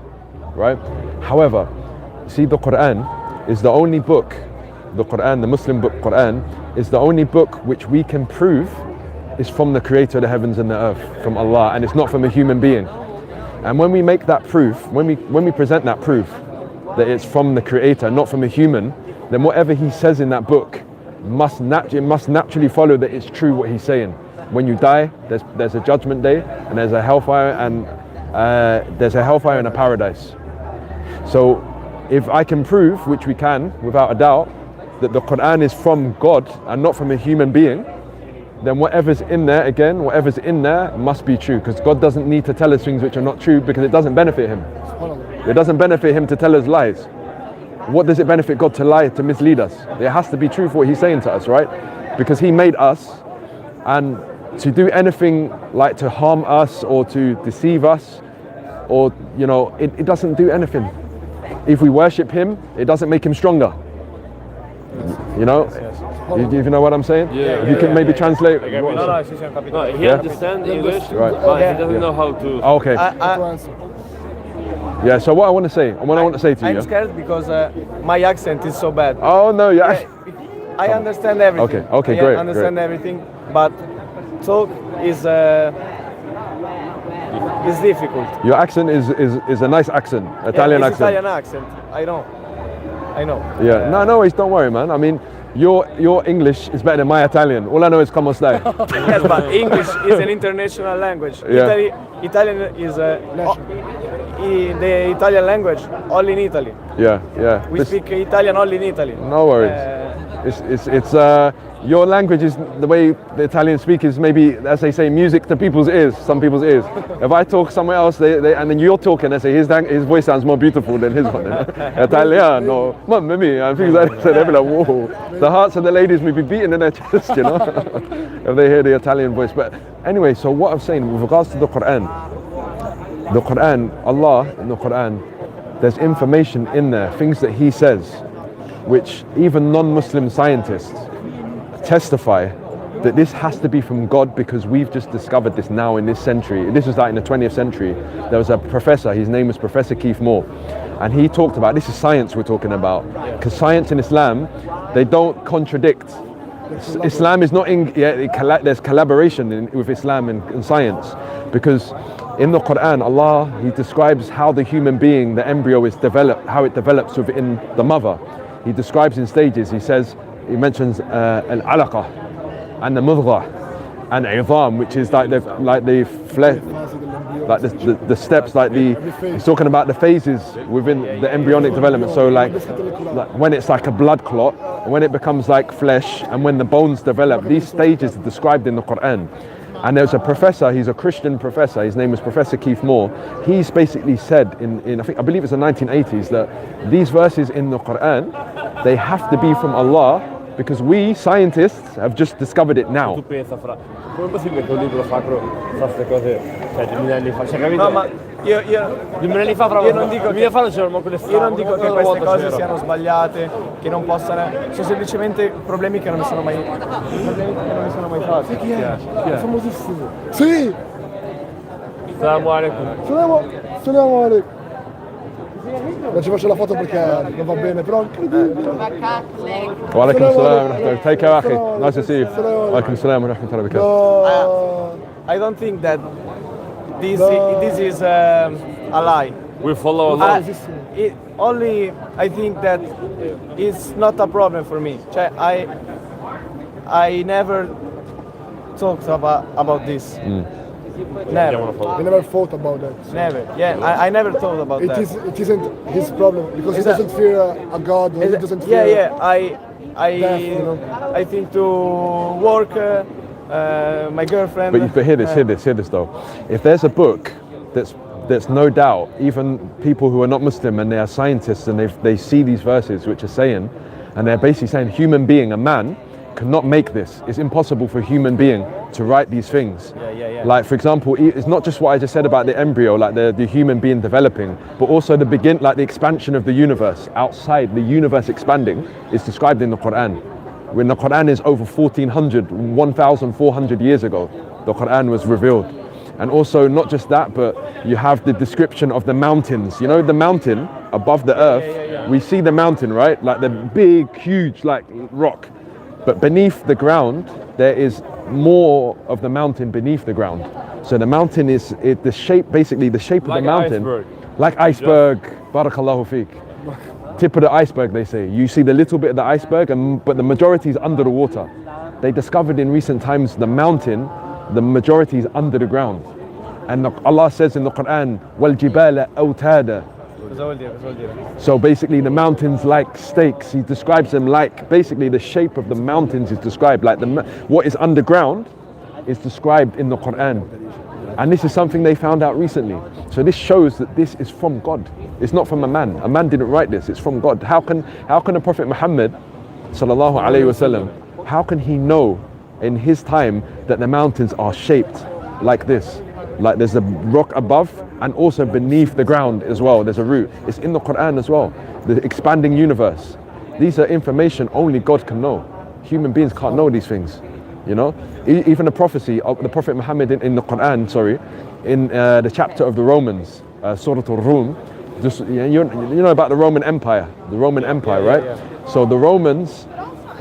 right? However, see, the Quran is the only book, the Muslim book Quran, is the only book which we can prove is from the Creator of the heavens and the earth, from Allah, and it's not from a human being. And when we make that proof, when we present that proof that it's from the Creator, not from a human, then whatever He says in that book must naturally follow that it's true what He's saying. When you die, there's a judgment day, and there's a hellfire, and and a paradise. So, if I can prove, which we can without a doubt, that the Quran is from God and not from a human being, then whatever's in there must be true, because God doesn't need to tell us things which are not true, because it doesn't benefit Him. It doesn't benefit Him to tell us lies. What does it benefit God to lie, to mislead us? It has to be true for what He's saying to us, right? Because He made us, and to do anything like to harm us or to deceive us, or it doesn't do anything. If we worship Him, it doesn't make Him stronger. You know? Do you know what I'm saying? Yeah. If you can maybe translate. No, He understands English, Right. but he doesn't know how to. Oh, okay. Yeah. So what I want to say, to you. I'm scared because my accent is so bad. Oh no, yeah. I understand everything. Okay, I great, understand great. everything, but talk is difficult. Your accent is a nice accent, Italian It's accent. Italian accent. I know. Yeah. No worries, don't worry, man. I mean, your English is better than my Italian. All I know is como stai. Yes, but English is an international language. Yeah. Italian is the Italian language only in Italy. Yeah. We speak Italian only in Italy. No worries. It's your language is the way the Italians speak is maybe, as they say, music to people's ears, some people's ears. If I talk somewhere else, and then you're talking, they say his voice sounds more beautiful than his one. Italiano, mamma mia, and things like that. So they'll be like, whoa. The hearts of the ladies may be beating in their chest, if they hear the Italian voice. But anyway, so what I'm saying with regards to the Quran, Allah in the Quran, there's information in there, things that He says, which even non-Muslim scientists testify that this has to be from God, because we've just discovered this now in this century. This was like in the 20th century. There was a professor, his name was Professor Keith Moore, And he talked about, this is science we're talking about, because science in Islam, they don't contradict. Islam is not there's collaboration with Islam and science, because in the Quran, Allah, he describes how the human being, the embryo is developed, how it develops within the mother. He describes in stages. He mentions al-alaqah and the mudghah and idham, which is like the flesh, like the steps, he's talking about the phases within the embryonic development. So like when it's like a blood clot, when it becomes like flesh, and when the bones develop, these stages are described in the Quran. And there's a professor, he's a Christian professor, his name is Professor Keith Moore. He's basically said I believe it's the 1980s, that these verses in the Quran, they have to be from Allah, because we scientists have just discovered it now. Tu pensa, come è possibile che un libro sacro fa queste cose 2000 anni fa? Cioè, capito? No, ma io 2000 anni fa io non dico che, fa c'erano manco le strade. io non dico che queste cose siano sbagliate, che non possano, sono semplicemente problemi che non mi sono mai fatti. Chi è? È famosissimo. Sì! Assalamu alaikum. Assalamu alaikum. Non ci faccio la foto perché non va bene, però incredibile. Wa alaikum assalam wa rahmatullahi. Take care, akhi. Nice to see you. Wa alaikum assalam wa rahmatullahi wa barakatuh. I don't think that this is a lie. We follow Allah. I think that it's not a problem for me. Cioè, I never talked about this. Never. He never thought about that. Never. Yeah, I never thought about that. It isn't his problem because he doesn't fear a God. Or he doesn't fear. Yeah. Death, you know? I think to work, my girlfriend. But hear this though. If there's a book that's no doubt, even people who are not Muslim and they are scientists and they see these verses which are saying, and they're basically saying human being, a man, cannot make this. It's impossible for a human being to write these things. Yeah. Like for example, it's not just what I just said about the embryo, like the human being developing, but also the expansion of the universe. Outside, the universe expanding is described in the Quran. When the Quran is over 1,400 years ago, the Quran was revealed. And also not just that, but you have the description of the mountains. You know the mountain above the earth? We see the mountain, right? Like the big, huge like rock. But beneath the ground, there is more of the mountain beneath the ground. So the mountain is the shape of the mountain. Iceberg. Like iceberg. Barakallahu feek. Tip of the iceberg, they say. You see the little bit of the iceberg, but the majority is under the water. They discovered in recent times the mountain, the majority is under the ground. And Allah says in the Quran, وَالْجِبَالَ أَوْتَادًا. So basically the mountains like stakes, he describes them like, basically the shape of the mountains is described, like what is underground is described in the Quran. And this is something they found out recently. So this shows that this is from God. It's not from a man. A man didn't write this, it's from God. How can the Prophet Muhammad sallallahu alaihi wasallam, how can he know in his time that the mountains are shaped like this? Like there's a rock above and also beneath the ground as well. There's a root. It's in the Quran as well. The expanding universe. These are information only God can know. Human beings can't know these things. You know, even the prophecy of the Prophet Muhammad in the Quran. In the chapter of the Romans, Surah Al-Rum. Just you know about the Roman Empire. The Roman Empire, right? Yeah. So the Romans,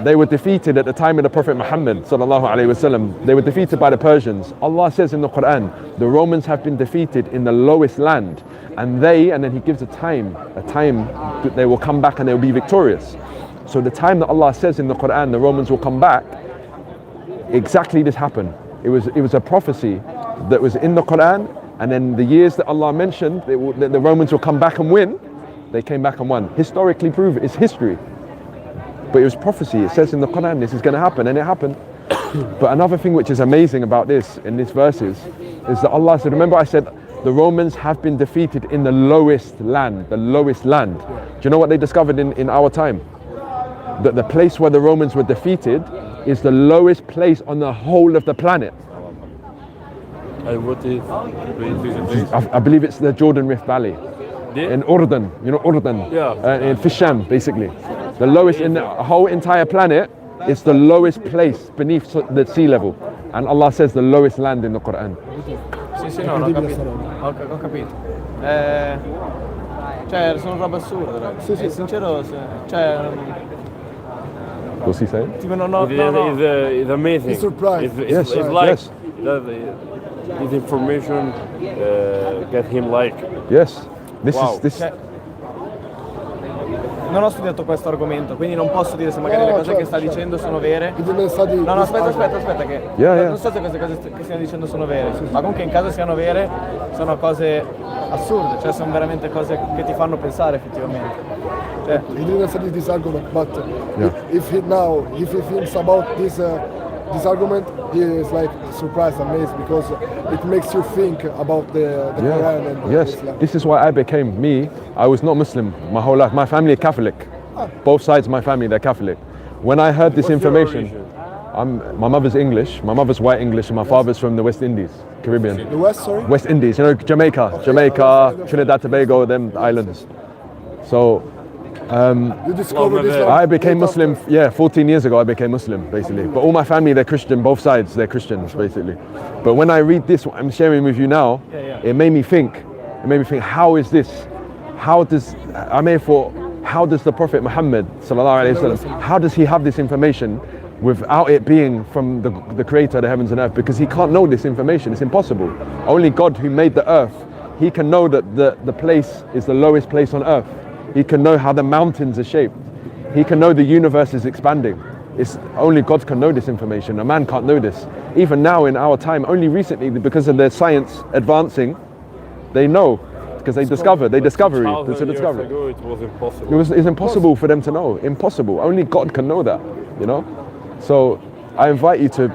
they were defeated at the time of the Prophet Muhammad sallallahu alaihi wasallam. They were defeated by the Persians. Allah says in the Quran, the Romans have been defeated in the lowest land, and then he gives a time that they will come back and they will be victorious. So the time that Allah says in the Quran, the Romans will come back, exactly this happened. It was a prophecy that was in the Quran, and then the years that Allah mentioned, the Romans will come back and win. They came back and won. Historically proven, it's history. But it was prophecy. It says in the Quran this is going to happen, and it happened. But another thing which is amazing about this, in these verses, is that Allah said, remember I said, the Romans have been defeated in the lowest land. The lowest land. Do you know what they discovered in our time? That the place where the Romans were defeated is the lowest place on the whole of the planet. I believe it's the Jordan Rift Valley. In Urdun, you know Urdun? Yeah. In Fisham, basically. The lowest in the whole entire planet is the lowest place beneath the sea level. And Allah says the lowest land in the Quran. Sì, no, ho capito. Cioè, sono robe assurde, raga. Sì, sì. E sincero, cioè... What's he saying? Tipo, no. It's amazing. He's surprised. It's Yes, like yes. His information get him like. Yes. This Wow. is this. Cioè, non ho studiato questo argomento, quindi non posso dire se magari le cose che sta dicendo sono vere. No, aspetta che Yeah. non so se queste cose che stiamo dicendo sono vere, ma comunque in caso siano vere sono cose assurde, cioè sono veramente cose che ti fanno pensare effettivamente. Cioè, He didn't study this argument, but Yeah. if he thinks about this argument, he is like surprised, amazed, because it makes you think about the Quran and Yes, Islam. this is why I became me. I was not Muslim my whole life. My family are Catholic. Both sides of my family, they're Catholic. When I heard this What's your information, religion? my mother's English, my mother's white English, and my father's from the West Indies, Caribbean. The West, sorry? West Indies, you know, Jamaica, Trinidad, Tobago, them islands. So You discovered Islam. I became Muslim, 14 years ago I became Muslim, basically. But all my family, they're Christian, both sides, they're Christians, basically. But when I read this, what I'm sharing with you now, it made me think, how is this? How does the Prophet Muhammad, sallallahu alaihi wasallam, how does he have this information without it being from the creator of the heavens and earth? Because he can't know this information, it's impossible. Only God who made the earth, he can know that the place is the lowest place on earth. He can know how the mountains are shaped. He can know the universe is expanding. It's only God can know this information. A man can't know this. Even now in our time, only recently, because of their science advancing, they know. Because they discover it. It's a discovery. Ago, it was impossible. It's impossible for them to know. Impossible. Only God can know that, you know? So I invite you to,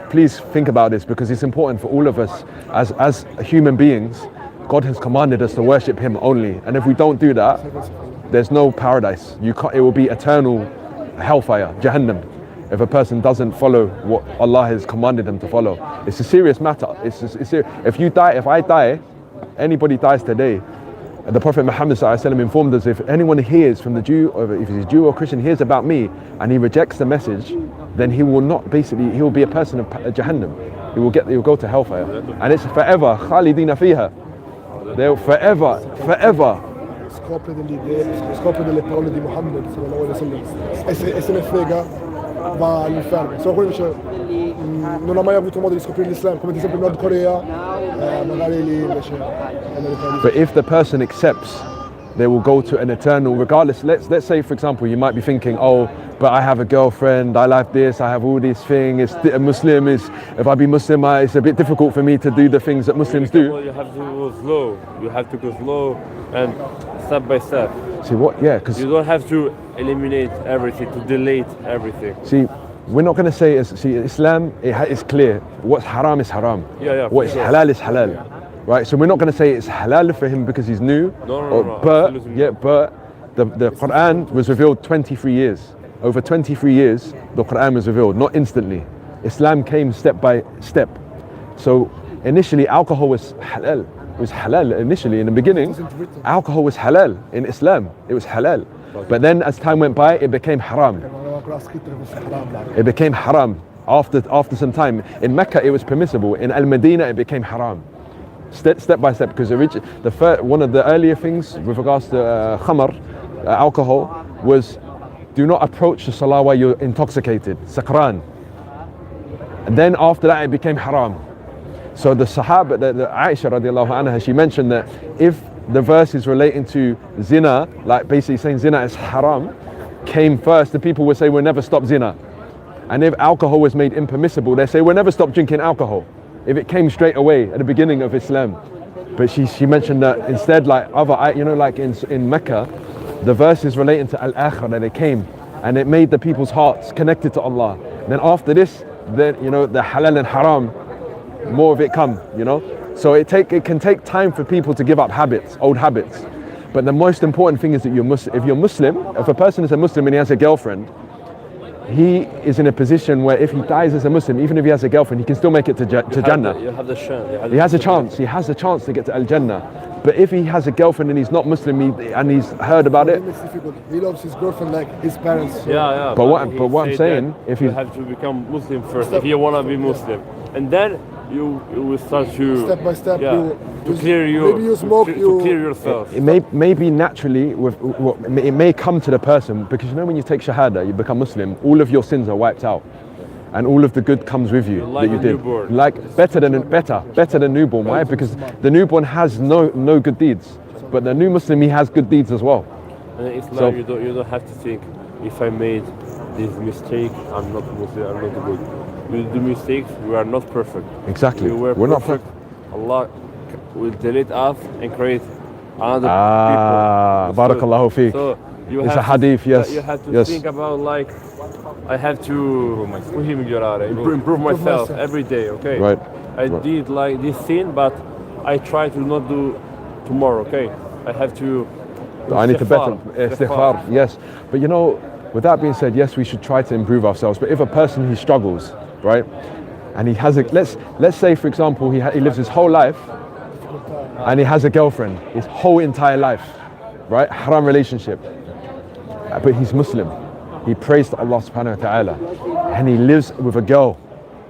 please think about this, because it's important for all of us as human beings. God has commanded us to worship Him only. And if we don't do that, there's no paradise. It will be eternal hellfire, Jahannam, if a person doesn't follow what Allah has commanded them to follow. It's a serious matter. It's serious. If I die, anybody dies today, the Prophet Muhammad ﷺ informed us, if anyone hears from the Jew, or if he's Jew or Christian, hears about me and he rejects the message, then he will be a person of Jahannam. He will go to hellfire. And it's forever, khalidina fiha. They'll forever. Scopre delle parole di Muhammad sallallahu alaihi wasallam e se ne frega, va all'inferno. Solo quello invece non ha mai avuto modo di scoprire l'Islam, come ad esempio in Nord Corea, magari lì invece. But if the person accepts, they will go to an eternal, regardless. Let's say, for example, you might be thinking, oh, but I have a girlfriend, I like this, I have all these things. If I be Muslim, it's a bit difficult for me to do the things that Muslims do. You have to go slow. You have to go slow and step by step. See what? Yeah, because you don't have to eliminate everything, to delete everything. See, we're not going to say, Islam, it's clear. What's haram is haram. Yeah, what is halal is halal. Right, so we're not going to say it's halal for him because he's new. No, but the Quran was revealed 23 years. Over 23 years, the Quran was revealed, not instantly. Islam came step by step. So initially, alcohol was halal. It was halal initially in the beginning. Alcohol was halal in Islam. It was halal. But then as time went by, it became haram. It became haram after some time. In Mecca, it was permissible. In Al-Medina, it became haram. Step by step, because one of the earlier things with regards to khamar, alcohol, was do not approach the salah while you're intoxicated, sakran. And then after that, it became haram. So the Sahaba, the Aisha radiallahu anha, she mentioned that if the verses relating to zina, like basically saying zina is haram, came first, the people would say we'll never stop zina. And if alcohol was made impermissible, they say we'll never stop drinking alcohol. If it came straight away at the beginning of Islam. But she mentioned that instead, like in Mecca, the verses relating to Al-Akhirah, they came and it made the people's hearts connected to Allah. Then after this, then the halal and haram, more of it come, So it can take time for people to give up old habits. But the most important thing is that if you're Muslim, if a person is a Muslim and he has a girlfriend, he is in a position where if he dies as a Muslim, even if he has a girlfriend, he can still make it to Jannah. You have the chance. He has a chance to get to Al-Jannah. But if he has a girlfriend and he's not Muslim and he's heard about it, he loves his girlfriend like his parents. So. But what I'm saying, if you have to become Muslim first if you want to be Muslim, and then you will start to Step by step, to you clear you maybe you smoke, to clear yourself. It may be naturally it may come to the person, because you know when you take shahada, you become Muslim, all of your sins are wiped out, and all of the good comes with you Like that you a did. newborn. Like better than newborn. Why? Because the newborn has no good deeds, but the new Muslim, he has good deeds as well. And it's like So- you don't have to think, if I made this mistake, I'm not Muslim, I'm not good. We do mistakes, we are not perfect. Exactly. We were We're not perfect. Allah will delete us and create another people. Barakallahu fiqh. So you It's have a hadith, to, yes. You have to Yes. think about like, I have to improve myself every day, okay? Right. I did like this sin, but I try to not do tomorrow, okay? I have to I need to better istighfar. istighfar. Yes, but you know, with that being said, yes, we should try to improve ourselves. But if a person who struggles, right, and he has a let's say for example he lives his whole life, and he has a girlfriend his whole entire life, right, haram relationship, but he's Muslim, he prays to Allah subhanahu wa ta'ala, and he lives with a girl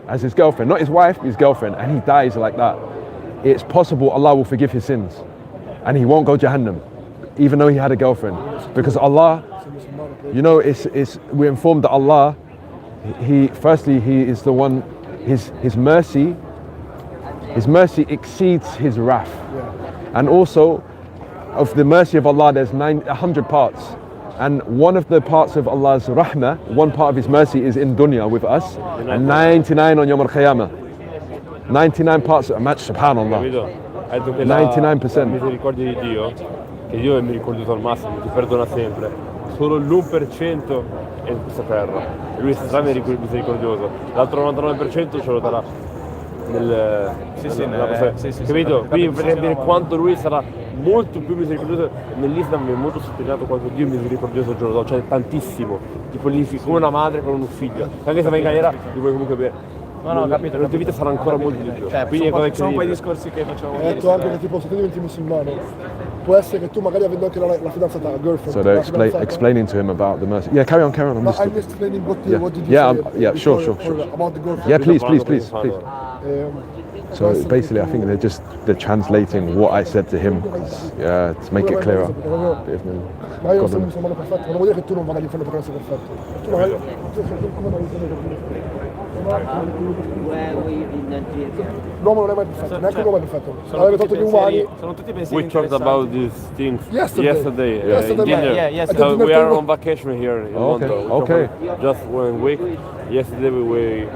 as his girlfriend, not his wife, his girlfriend, and he dies like that. It's possible Allah will forgive his sins, and he won't go Jahannam, even though he had a girlfriend, because Allah, you know, we're informed that Allah, He is the one, His mercy exceeds His wrath, and also of the mercy of Allah there's 100 parts, and one of the parts of Allah's rahmah, one part of His mercy is in dunya with us, and 99 on Yawm al-Qiyamah. 99 parts of match, subhanallah. Ha detto che 99%. la misericordia di Dio, che Dio è misericordioso al massimo, ti perdona sempre, solo l'1% è in questa terra, e lui sarà misericordioso, l'altro 99% ce lo darà nella capito? Quindi per capire quanto lui sarà molto più misericordioso. Nell'Islam è molto sottolineato quanto Dio è misericordioso al giorno d'oggi, cioè tantissimo, tipo come una madre con un figlio, anche se vai in galera li puoi comunque bere. No, capito. La tua vita sarà ancora molto di più. Cioè, Quindi sono un po' i discorsi che facciamo. Ho detto anche che tipo se tu diventi musulmano, può essere che tu magari avendo anche la fidanzata, la girlfriend. So they're explaining to him about the mercy. Yeah, carry on. I'm No, just. I'm explaining what Yeah. did you Yeah, say sure. about the girlfriend. Yeah, please. So That's basically, I think they're translating what I said to him, to make it clearer. Ma io non sono musulmano perfetto, non vuol dire che tu non vada all'inferno perché non sei perfetto. Tu magari l'uomo non è mai perfetto, neanche l'uomo è perfetto. Aveva tolto gli umani. Sono tutti pensieri We talked about these things yesterday in dinner. Yeah, So we are on vacation here in Okay, London. We okay. talked just 1 week. Yesterday we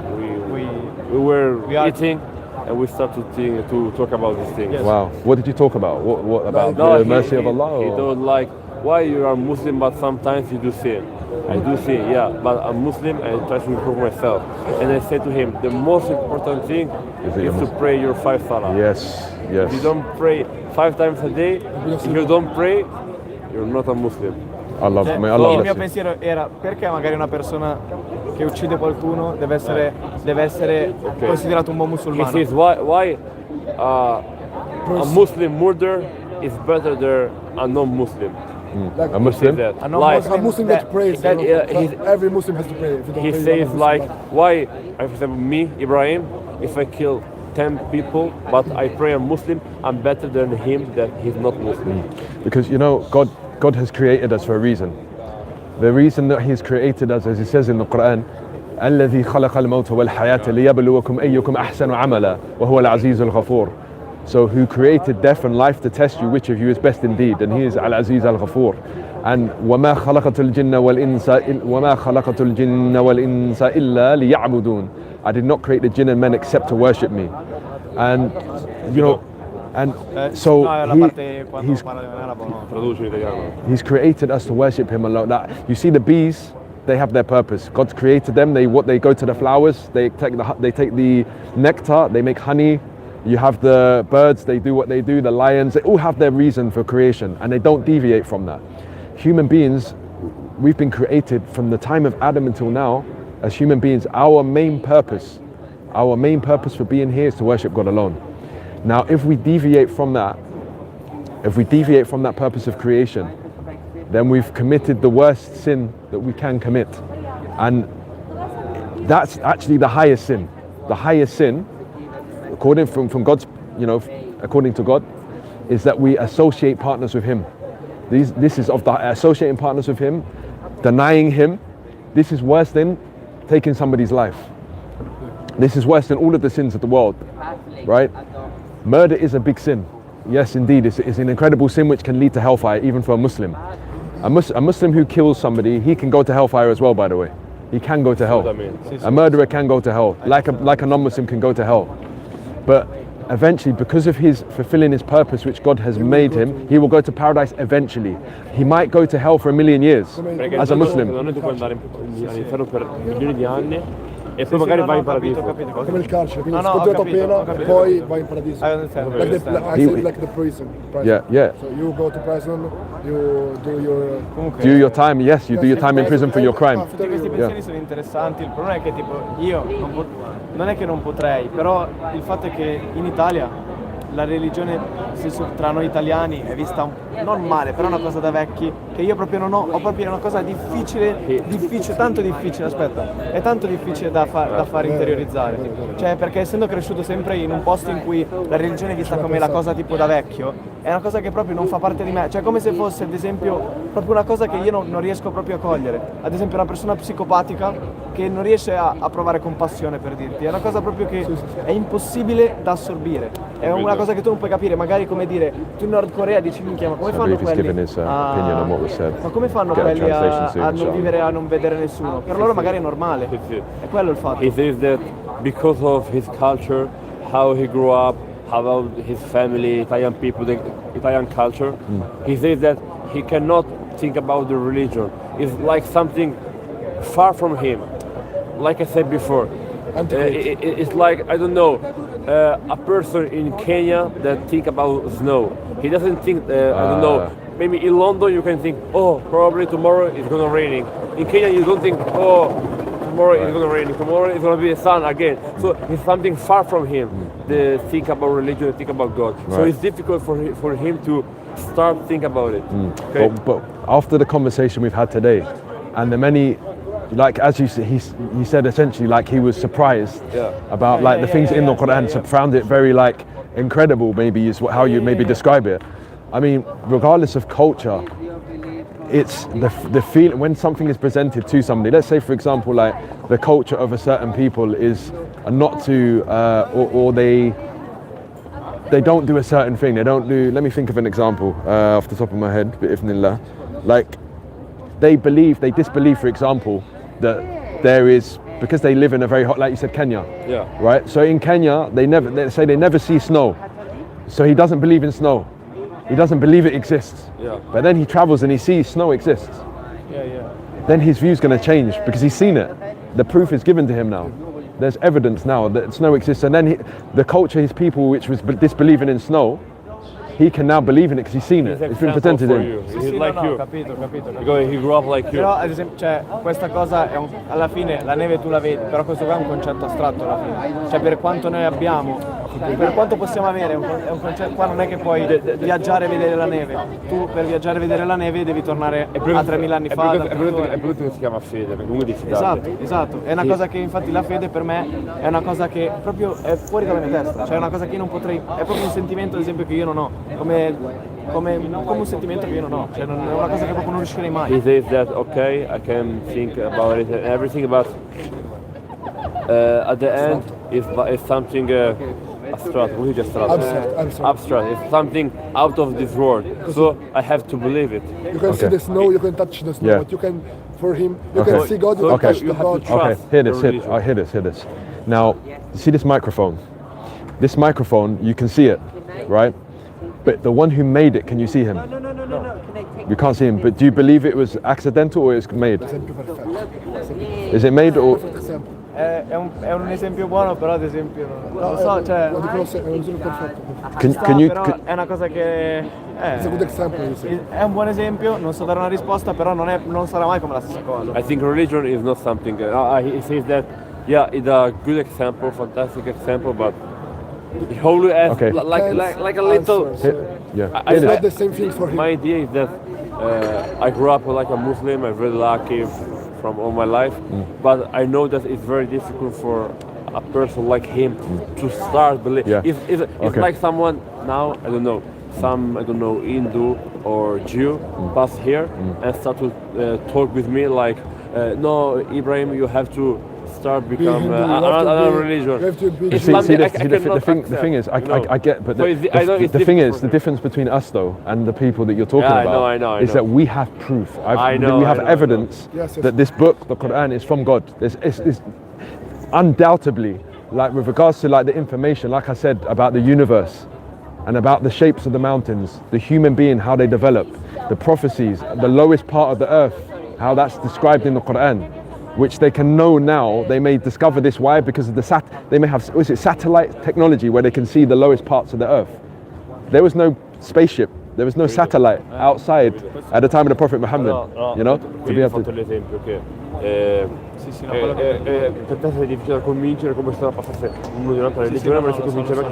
were eating and we started to talk about these things. Wow. What did you talk about? What about No, the mercy of Allah? He or- don't like why you are Muslim, but sometimes you do sin. I do sin, yeah, but I'm Muslim and I try to improve myself. And I said to him, the most important thing is to pray your 5 salah. Yes. If you don't pray 5 times a day, if you don't pray, you're not a Muslim. Allah Il bless mio you. pensiero era perché magari una persona che uccide qualcuno deve essere considerato un buon He musulmano. says why a Muslim murder is better than a non-Muslim. A Muslim? That. A A Muslim that prays. that, Every Muslim has to pray. If you don't he pray, says you're not like, Muslim. why, for example, me, Ibrahim, if I kill 10 people, but I pray I'm Muslim, I'm better than him that he's not Muslim. Because you know, God has created us for a reason. The reason that He's created us, as He says in the Quran, الذي خلق الموت والحياة ليبلوكم أيكم أحسن عملا وهو العزيز الغفور. So who created death and life to test you, which of you is best indeed, and He is Al-Aziz Al-Ghafur. And وما خلقت الجن والإنس إلا ليعبدون. I did not create the jinn and men except to worship me. And you know, and so He's created us to worship Him alone. That you see, the bees, they have their purpose. God's created them. They go to the flowers. They take the nectar. They make honey. You have the birds. They do what they do. The lions. They all have their reason for creation, and they don't deviate from that. Human beings, we've been created from the time of Adam until now as human beings. Our main purpose for being here is to worship God alone. Now, if we deviate from that purpose of creation, then we've committed the worst sin that we can commit. And that's actually the highest sin. The highest sin according from God's, according to God, is that we associate partners with Him. This is of the associating partners with Him, denying Him. This is worse than taking somebody's life. This is worse than all of the sins of the world, right? Murder is a big sin. Yes, indeed, it's an incredible sin which can lead to hellfire, even for a Muslim. A Muslim who kills somebody, he can go to hellfire as well, by the way. He can go to hell. A murderer can go to hell, like a non-Muslim can go to hell. But eventually, because of his fulfilling his purpose which God has made him, he will go to paradise eventually. He might go to hell for a million years as a Muslim. Non è tu puoi andare all'inferno per milioni di anni e poi magari vai in paradiso. Come il carcere, quindi scontato pena, poi vai in paradiso. Like the prison. Yeah. So you go to prison, you do your time. Yes, you do your time in prison for your crime. Tutti questi pensieri sono interessanti, il problema è che tipo io non è che non potrei, però il fatto è che in Italia la religione tra noi italiani è vista non male, però è una cosa da vecchi che io proprio non ho proprio una cosa difficile, tanto difficile, è tanto difficile da far interiorizzare, cioè perché essendo cresciuto sempre in un posto in cui la religione è vista come la cosa tipo da vecchio, è una cosa che proprio non fa parte di me, cioè come se fosse ad esempio proprio una cosa che io non riesco proprio a cogliere, ad esempio una persona psicopatica che non riesce a provare compassione, per dirti, è una cosa proprio che è impossibile da assorbire, è una cosa che tu non puoi capire, magari come dire, tu in Nord Corea dici minchia, ma come fanno quelli ma come fanno quelli a non vivere, a non vedere nessuno? Per loro magari è normale, è quello il fatto. He says that because of his culture, how he grew up, how about his family, Italian people, the Italian culture, he says that he cannot think about the religion. It's like something far from him. Like I said before, it's like, I don't know, a person in Kenya that think about snow. He doesn't think, I don't know, maybe in London you can think, oh, probably tomorrow it's gonna raining. In Kenya you don't think, oh, tomorrow it's gonna rain, tomorrow it's gonna be the sun again. So it's something far from him, the think about religion, think about God. So it's difficult for him to start think about it. Okay? But after the conversation we've had today, and the many, like as you said, he said essentially like he was surprised about like the things in the Quran, found it very like incredible, maybe is how you maybe describe it. I mean, regardless of culture, it's the feeling when something is presented to somebody. Let's say, for example, like the culture of a certain people is not to, or they don't do a certain thing. They don't do. Let me think of an example off the top of my head. Bi'ifnillah. Like they disbelieve, for example, that there is, because they live in a very hot, like you said, Kenya. Yeah. Right. So in Kenya, they never see snow. So he doesn't believe in snow. He doesn't believe it exists. Yeah. But then he travels and he sees snow exists. Then his view's going to change because he's seen it. The proof is given to him now. There's evidence now that snow exists. And then the culture, his people, which was disbelieving in snow, he can now believe in it because he's seen it. It's been presented to him. He's like you. Capito. Because he grew up like you. Però ad esempio, cioè, questa cosa è alla fine la neve tu la vedi, però questo qua è un concetto astratto alla fine. Cioè per quanto noi abbiamo, per quanto possiamo avere, è un concetto, qua non è che puoi viaggiare e vedere la neve. Tu per viaggiare e vedere la neve devi tornare a 3.000 anni fa. È brutto che si chiama fede, perché comunque di fidare. Esatto. È una cosa che infatti la fede per me è una cosa che proprio è fuori dalla mia testa. Cioè è una cosa che io non potrei, è proprio un sentimento ad esempio che io non ho. Come un sentimento che io non ho, cioè non è una cosa che proprio non riuscirei mai. He says that okay, I can think about it and everything, but at the end it's something abstract. Abstract. It's something out of this world. So I have to believe it. You can see the snow, you can touch the snow, but you can, for him, you can see God, you can touch the God. Okay, hear this. Now, you see this microphone? This microphone, you can see it, right? But the one who made it, can you see him? No. You can't see him, but do you believe it was accidental or it's made? Is it made or? È un esempio buono, però ad esempio non lo so, cioè però è una cosa che è un buon esempio, non so dare una risposta, però non sarà mai come la stessa cosa. I think religion is not something, he says that, yeah, it's a good example, fantastic example, but he only has like a little. It's not the same thing for him. My idea is that I grew up like a Muslim. I'm very lucky from all my life, but I know that it's very difficult for a person like him to start believe. Yeah. If Okay. like someone now, I don't know, Hindu or Jew pass here and start to talk with me like, no, Ibrahim, you have to start become Hindu, you have to another be- religion. you have to be- Islam, See, I the cannot thing accept, is, you know. I get, but So I know it's the thing different is, for the difference between us though and the people that you're talking Yeah, I about know, is that we have proof. I know, we have I know. evidence Yes, yes. that this book, the Quran, is from God. It's undoubtedly, like with regards to like the information, like I said about the universe and about the shapes of the mountains, the human being, how they develop, the prophecies, the lowest part of the earth, how that's described in the Quran, which they can know now. They may discover this. Why? Because of they may have, satellite technology where they can see the lowest parts of the earth. There was no spaceship, there was no satellite outside at the time of the Prophet Muhammad, you know? To be Ho able fatto to, l'esempio che no, quello che- per te è difficile da convincere come se passasse uno di un'altra religione, ma si convincere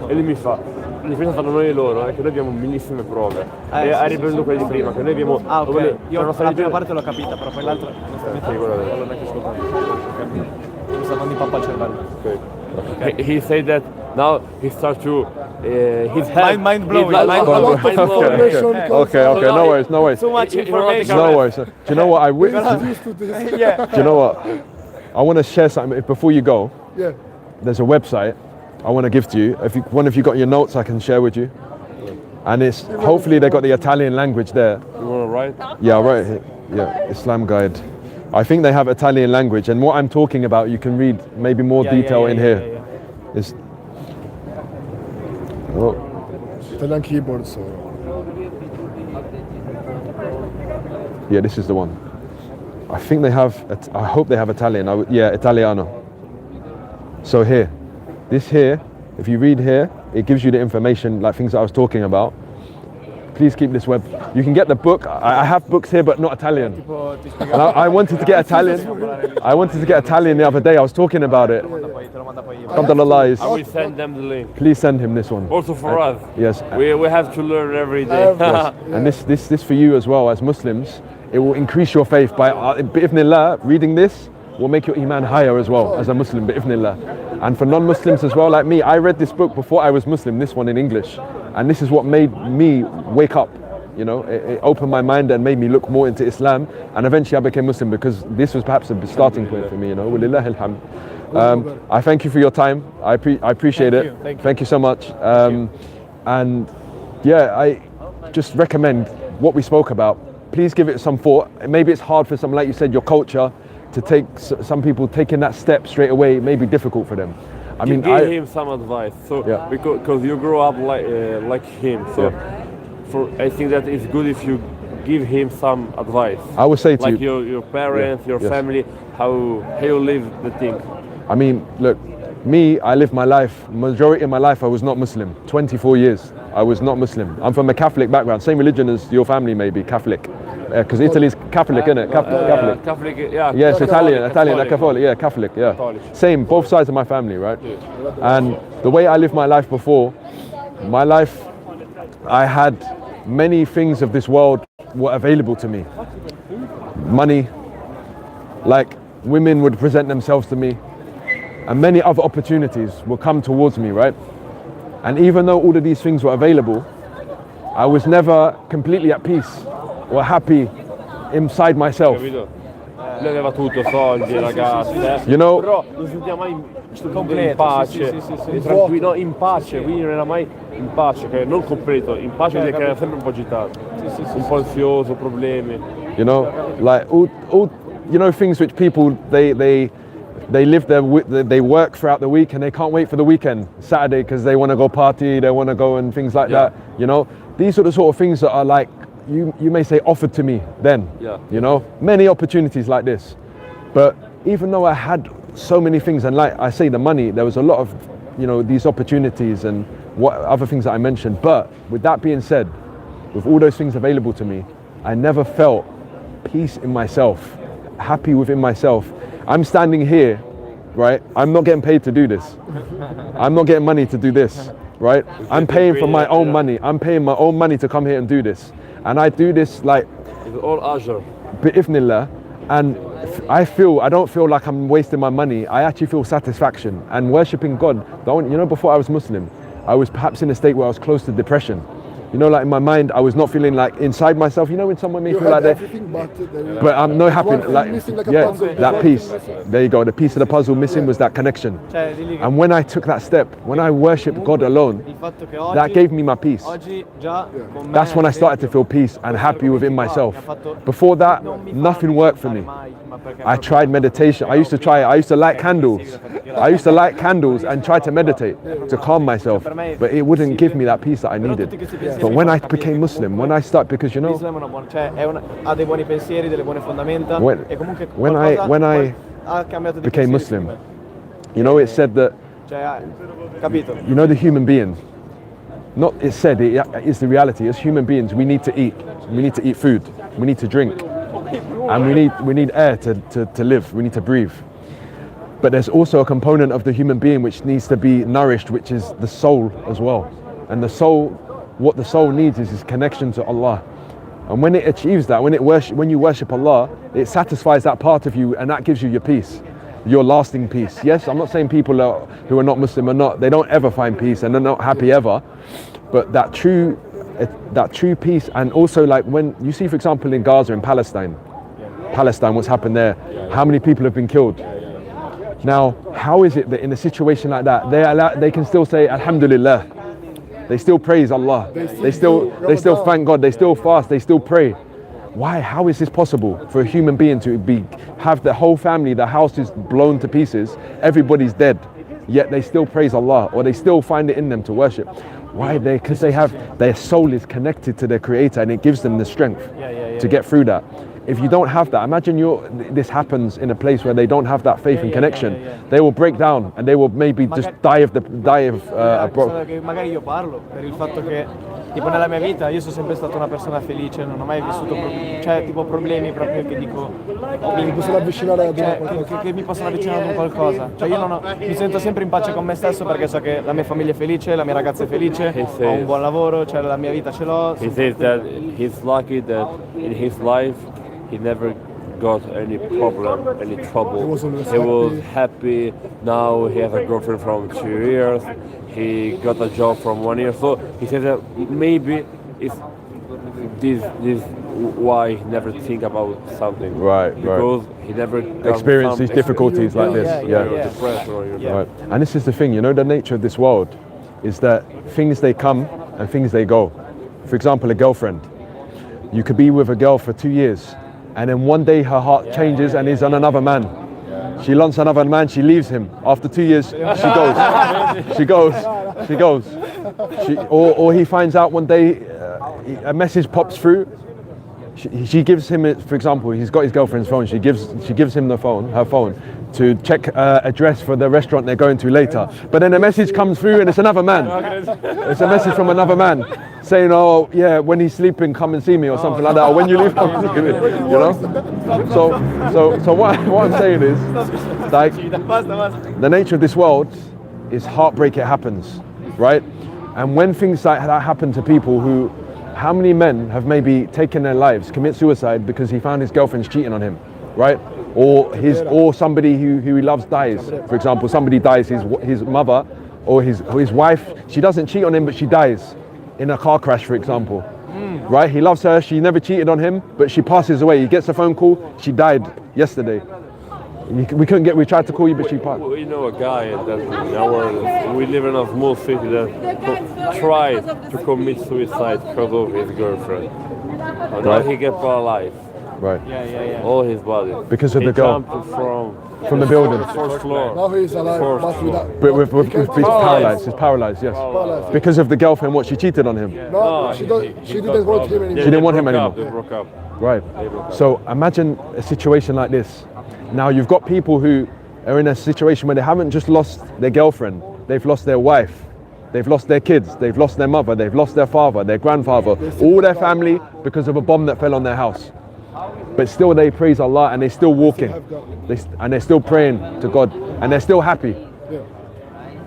e lui mi fa la differenza tra noi e loro è che noi abbiamo millissime prove e hai ripreso quelli di prima che noi abbiamo Ah, ok. Io la la nostra prima religione parte l'ho capita, però poi l'altra onestamente quello non l'ho neanche ascoltata. Mi sta andando in pappa al cervello. he said that now he starts to his head Mind blowing. his Mind blowing. okay, no worries. Too much He- he wrote information. No worries. Do you know what I witnessed? Used to this. Yeah. Do you know what? I want to share something before you go. Yeah. There's a website I want to give to you. One of you got your notes, I can share with you. And it's hopefully they got the Italian language there. You want to write? Yeah, right here. Yeah, Islam Guide. I think they have Italian language, and what I'm talking about, you can read maybe more detail in here. It's oh, Italian keyboard, so. yeah, this is the one. I think they have. I hope they have Italian. Yeah, Italiano. So here, this here. If you read here, it gives you the information, like things that I was talking about. Please keep this web. You can get the book. I have books here, but not Italian. And I wanted to get Italian. I wanted to get Italian the other day. I was talking about it. Alhamdulillah. I will send them the link. Please send him this one. Also for us. Yes. We have to learn every day. Yes. And this for you as well as Muslims. It will increase your faith by bi'ithnillah. Reading this will make your iman higher as well as a Muslim, bi'ithnillah. And for non-Muslims as well, like me, I read this book before I was Muslim, this one in English. And this is what made me wake up. You know, it opened my mind and made me look more into Islam. And eventually I became Muslim because this was perhaps a starting point for me, you know. Walillahi alhamd. I thank you for your time. I appreciate it. Thank you so much. And yeah, I just recommend what we spoke about. Please give it some thought. Maybe it's hard for some, like you said, your culture to take. Some people taking that step straight away may be difficult for them. I mean, give him some advice. So Yeah. because you grew up like him. So I think that it's good if you give him some advice. I would say to like you, your parents, your Yes. family, how you live the thing. I mean, look, me, I lived my life, majority of my life, I was not Muslim. 24 years, I was not Muslim. I'm from a Catholic background, same religion as your family maybe, Catholic. Because Italy's Catholic, isn't it? Catholic. Catholic, yeah. Yes, Italian, Catholic. Catholic, yeah, Catholic, yeah. Catholic. Same, both sides of my family, right? And the way I lived my life before, my life, I had many things of this world were available to me. Money, like women would present themselves to me, and many other opportunities will come towards me, right? And even though all of these things were available, I was never completely at peace or happy inside myself. Capito? Lui aveva tutto, soldi, ragazze. You know, Però non si sentiva mai in pace, tranquillo, in pace, quindi non era mai in pace, che non completo, in pace vuol dire che era sempre un po' agitato, un po' ansioso, problemi. you know, like all you know, things which people they live they work throughout the week and they can't wait for the weekend, Saturday, because they want to go party, they want to go and things like that. You know, these are the sort of things that are like you may say offered to me then. You know, many opportunities like this. But even though I had so many things, and like I say, the money, there was a lot of, you know, these opportunities and what other things that I mentioned. But with that being said, with all those things available to me, I never felt peace in myself, happy within myself. I'm standing here, right? I'm not getting paid to do this. I'm not getting money to do this, right? I'm paying for my own money. I'm paying my own money to come here and do this. And I do this like, It's all Azure. bi'ithnillah, And I don't feel like I'm wasting my money. I actually feel satisfaction. And worshipping God, before I was Muslim, I was perhaps in a state where I was close to depression. Like in my mind, I was not feeling like inside myself. When someone may feel like that, but I'm not happy. That piece. There you go. The piece of the puzzle missing was that connection. And when I took that step, when I worshipped God alone, that gave me my peace. That's when I started to feel peace and happy within myself. Before that, nothing worked for me. I tried meditation. I used to light candles. I used to light candles and try to meditate to calm myself, but it wouldn't give me that peace that I needed. But when I became Muslim, when I became Muslim, it said that, the human being, it is the reality. As human beings, we need to eat. We need to eat food. We need to drink. And we need air to live. We need to breathe. But there's also a component of the human being which needs to be nourished, which is the soul as well. And the soul, what the soul needs is connection to Allah. And when it achieves that, when you worship Allah, it satisfies that part of you, and that gives you your peace, your lasting peace. Yes, I'm not saying people who are not Muslim they don't ever find peace and they're not happy ever, but that true peace. And also, like when you see, for example, in Gaza, in Palestine, what's happened there, how many people have been killed? Now, how is it that in a situation like that, they can still say Alhamdulillah? They still praise Allah. They still thank God. They still fast. They still pray. Why? How is this possible for a human being to have the whole family, the house is blown to pieces, everybody's dead, yet they still praise Allah, or they still find it in them to worship? Why? Because their soul is connected to their Creator, and it gives them the strength to get through that. If you don't have that, imagine this happens in a place where they don't have that faith and connection. They will break down and they will maybe just die of magari io parlo per il fatto che tipo nella mia vita io sono sempre stata una persona felice, non ho mai vissuto problemi proprio che dico mi possono avvicinare che mi possono avvicinare ad un qualcosa. Io mi sento sempre in pace con me stesso perché so che la mia famiglia è felice, la mia ragazza è felice, ho un buon lavoro, la mia vita ce l'ho. He says that he's lucky that in his life he never got any problem, any trouble. He was happy. Now he has a girlfriend from 2 years. He got a job from 1 year. So he said that maybe it's this why he never think about something. Right. Because he never experienced these difficulties like this. Right. And this is the thing, the nature of this world is that things they come and things they go. For example, a girlfriend. You could be with a girl for 2 years, and then one day her heart changes and is on another man. She wants another man, she leaves him. After 2 years, she goes. Or he finds out one day, a message pops through. She gives him, for example, he's got his girlfriend's phone. She gives him her phone, to check address for the restaurant they're going to later. But then a message comes through and it's another man. It's a message from another man saying, "Oh yeah, when he's sleeping, come and see me," or something like that. Or when you leave, come and see me. So what I'm saying is, like, the nature of this world is heartbreak. It happens, right? And when things like that happen to people who, how many men have maybe taken their lives, commit suicide because he found his girlfriend's cheating on him, right? Or somebody who he loves dies. For example, somebody dies, his mother or his wife, she doesn't cheat on him, but she dies in a car crash, for example. Right? He loves her, she never cheated on him, but she passes away. He gets a phone call, she died yesterday. We tried to call you, but she passed. We know a guy we live in a small city that tried to commit suicide because of his girlfriend. And now he gets paralyzed. Right. All his body. Because of the girl. From the building. First floor. Now he's alive. But he's paralyzed. He's paralyzed, yes. Because of the girlfriend, she cheated on him. No, she didn't want him anymore. She didn't want him anymore. They broke up. Right. So imagine a situation like this. Now you've got people who are in a situation where they haven't just lost their girlfriend, they've lost their wife, they've lost their kids, they've lost their mother, they've lost their father, their grandfather, all their family because of a bomb that fell on their house. But still they praise Allah and they're still walking. And they're still praying to God and they're still happy.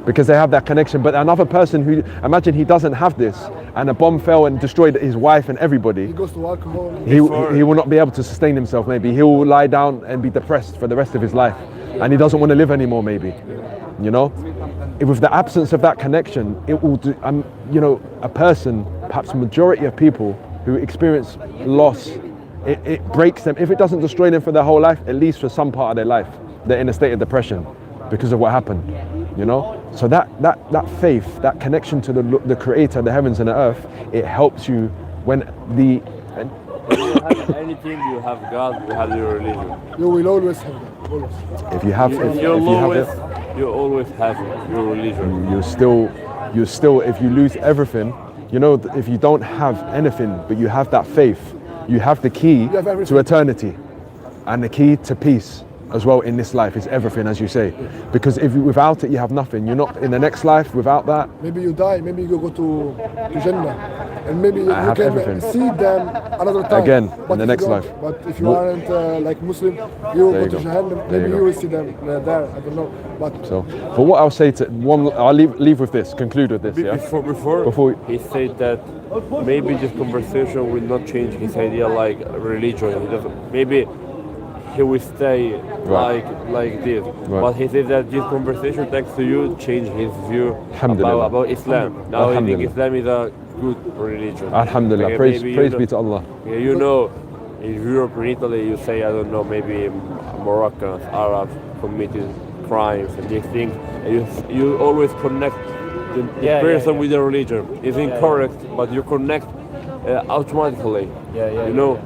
Because they have that connection. But another person who, imagine he doesn't have this and a bomb fell and destroyed his wife and everybody, He goes to alcohol. he will not be able to sustain himself. Maybe he will lie down and be depressed for the rest of his life, and he doesn't want to live anymore. Maybe, you know, with the absence of that connection, it will do. You know, a person, perhaps majority of people who experience loss, it breaks them. If it doesn't destroy them for their whole life, at least for some part of their life, they're in a state of depression because of what happened. You know, so that faith, that connection to the Creator, the heavens and the earth, it helps you when the. When you have anything, you have God, you have your religion. You will always have that. Always. If you have, if you have it, you always have your religion. you still, if you lose everything, you know, if you don't have anything, but you have that faith, you have the key to eternity, and the key to peace as well in this life is everything, as you say. Because if without it, you have nothing. You're not in the next life without that. Maybe you die, maybe you go to Jannah, and maybe you have can everything. see them another time. Again, But in the if next you don't- life. But if you aren't like Muslim, you There go you to go. Jahannam, There maybe you you go. will see them there, I don't know. But So, but what I'll say to one, I'll leave with this, conclude with this, yeah? Before he said that maybe this conversation will not change his idea like religion. He doesn't. Maybe he will stay like this. Right. But he said that this conversation, thanks to you, changed his view Alhamdulillah. about Islam. Now I think Alhamdulillah. Islam is a good religion. Alhamdulillah, Like, praise maybe, be to Allah. Yeah, you know, in Europe or Italy, you say, I don't know, maybe Moroccans, Arabs committed crimes and these things. And you always connect the person with the religion. It's incorrect, but you connect automatically. You know,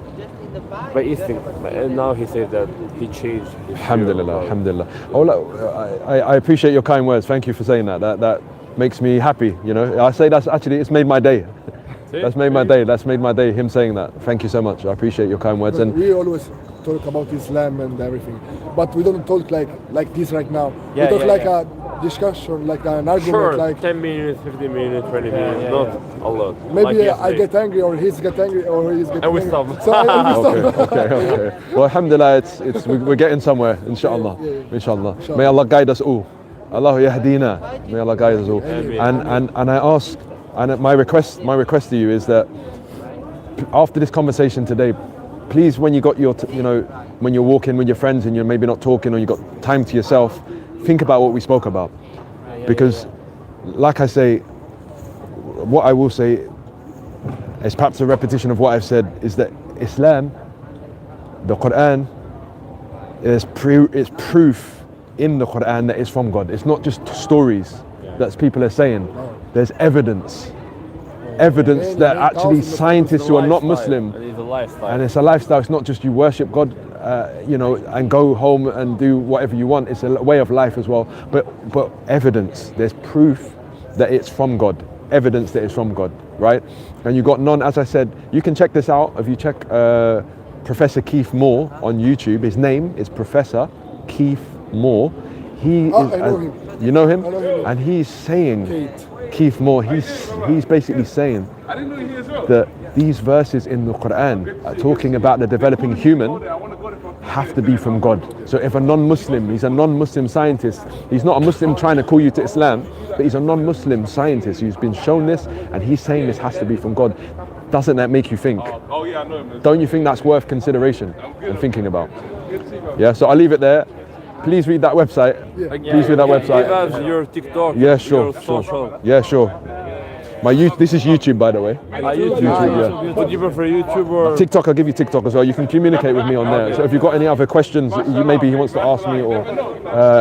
by instinct. And now he says that he changed. Alhamdulillah, alhamdulillah. Oh, look, I appreciate your kind words. Thank you for saying that. That makes me happy. You know, I say that's actually, it's made my day. That's made my day. That's made my day. Him saying that. Thank you so much. I appreciate your kind words. And we always talk about Islam and everything, but we don't talk like this right now. We talk a discussion, like an argument, Sure, like 10 minutes, 15 minutes, 20 minutes, not a lot. maybe Like I get angry or he's get angry or he's get And we angry. stop. So we stop. okay. Well, alhamdulillah, we're getting somewhere, inshallah. Inshallah. May Allah guide us all. Allah yahdina. May Allah guide us all. And I ask, and my request to you is that after this conversation today, please, when you got your, when you're walking with your friends and you're maybe not talking or you got time to yourself, think about what we spoke about. Because, like I say, what I will say is perhaps a repetition of what I've said, is that Islam, the Quran, is proof in the Quran that it's from God. It's not just stories that people are saying. There's evidence that actually scientists who are not Muslim, and it's a lifestyle. It's not just you worship God, and go home and do whatever you want. It's a way of life as well. But evidence. There's proof that it's from God. Evidence that it's from God, right? And you got as I said, you can check this out. If you check Professor Keith Moore on YouTube, his name is Professor Keith Moore. He is. I know him. You know him? I know him. And he's saying, Keith Moore, he's basically saying that these verses in the Quran are talking about the developing human have to be from God. So if a non-Muslim, he's a non-Muslim scientist, he's not a Muslim trying to call you to Islam, but he's a non-Muslim scientist who's been shown this, and he's saying this has to be from God. Doesn't that make you think? Don't you think that's worth consideration and thinking about? Yeah, so I'll leave it there. Please read that website. Please read that website. Give us your TikTok. Yeah, sure. Your social. Yeah, sure. This is YouTube, by the way. YouTube, yeah. Would you prefer YouTube or TikTok? I'll give you TikTok as well. You can communicate with me on there. So if you've got any other questions, maybe he wants to ask me, or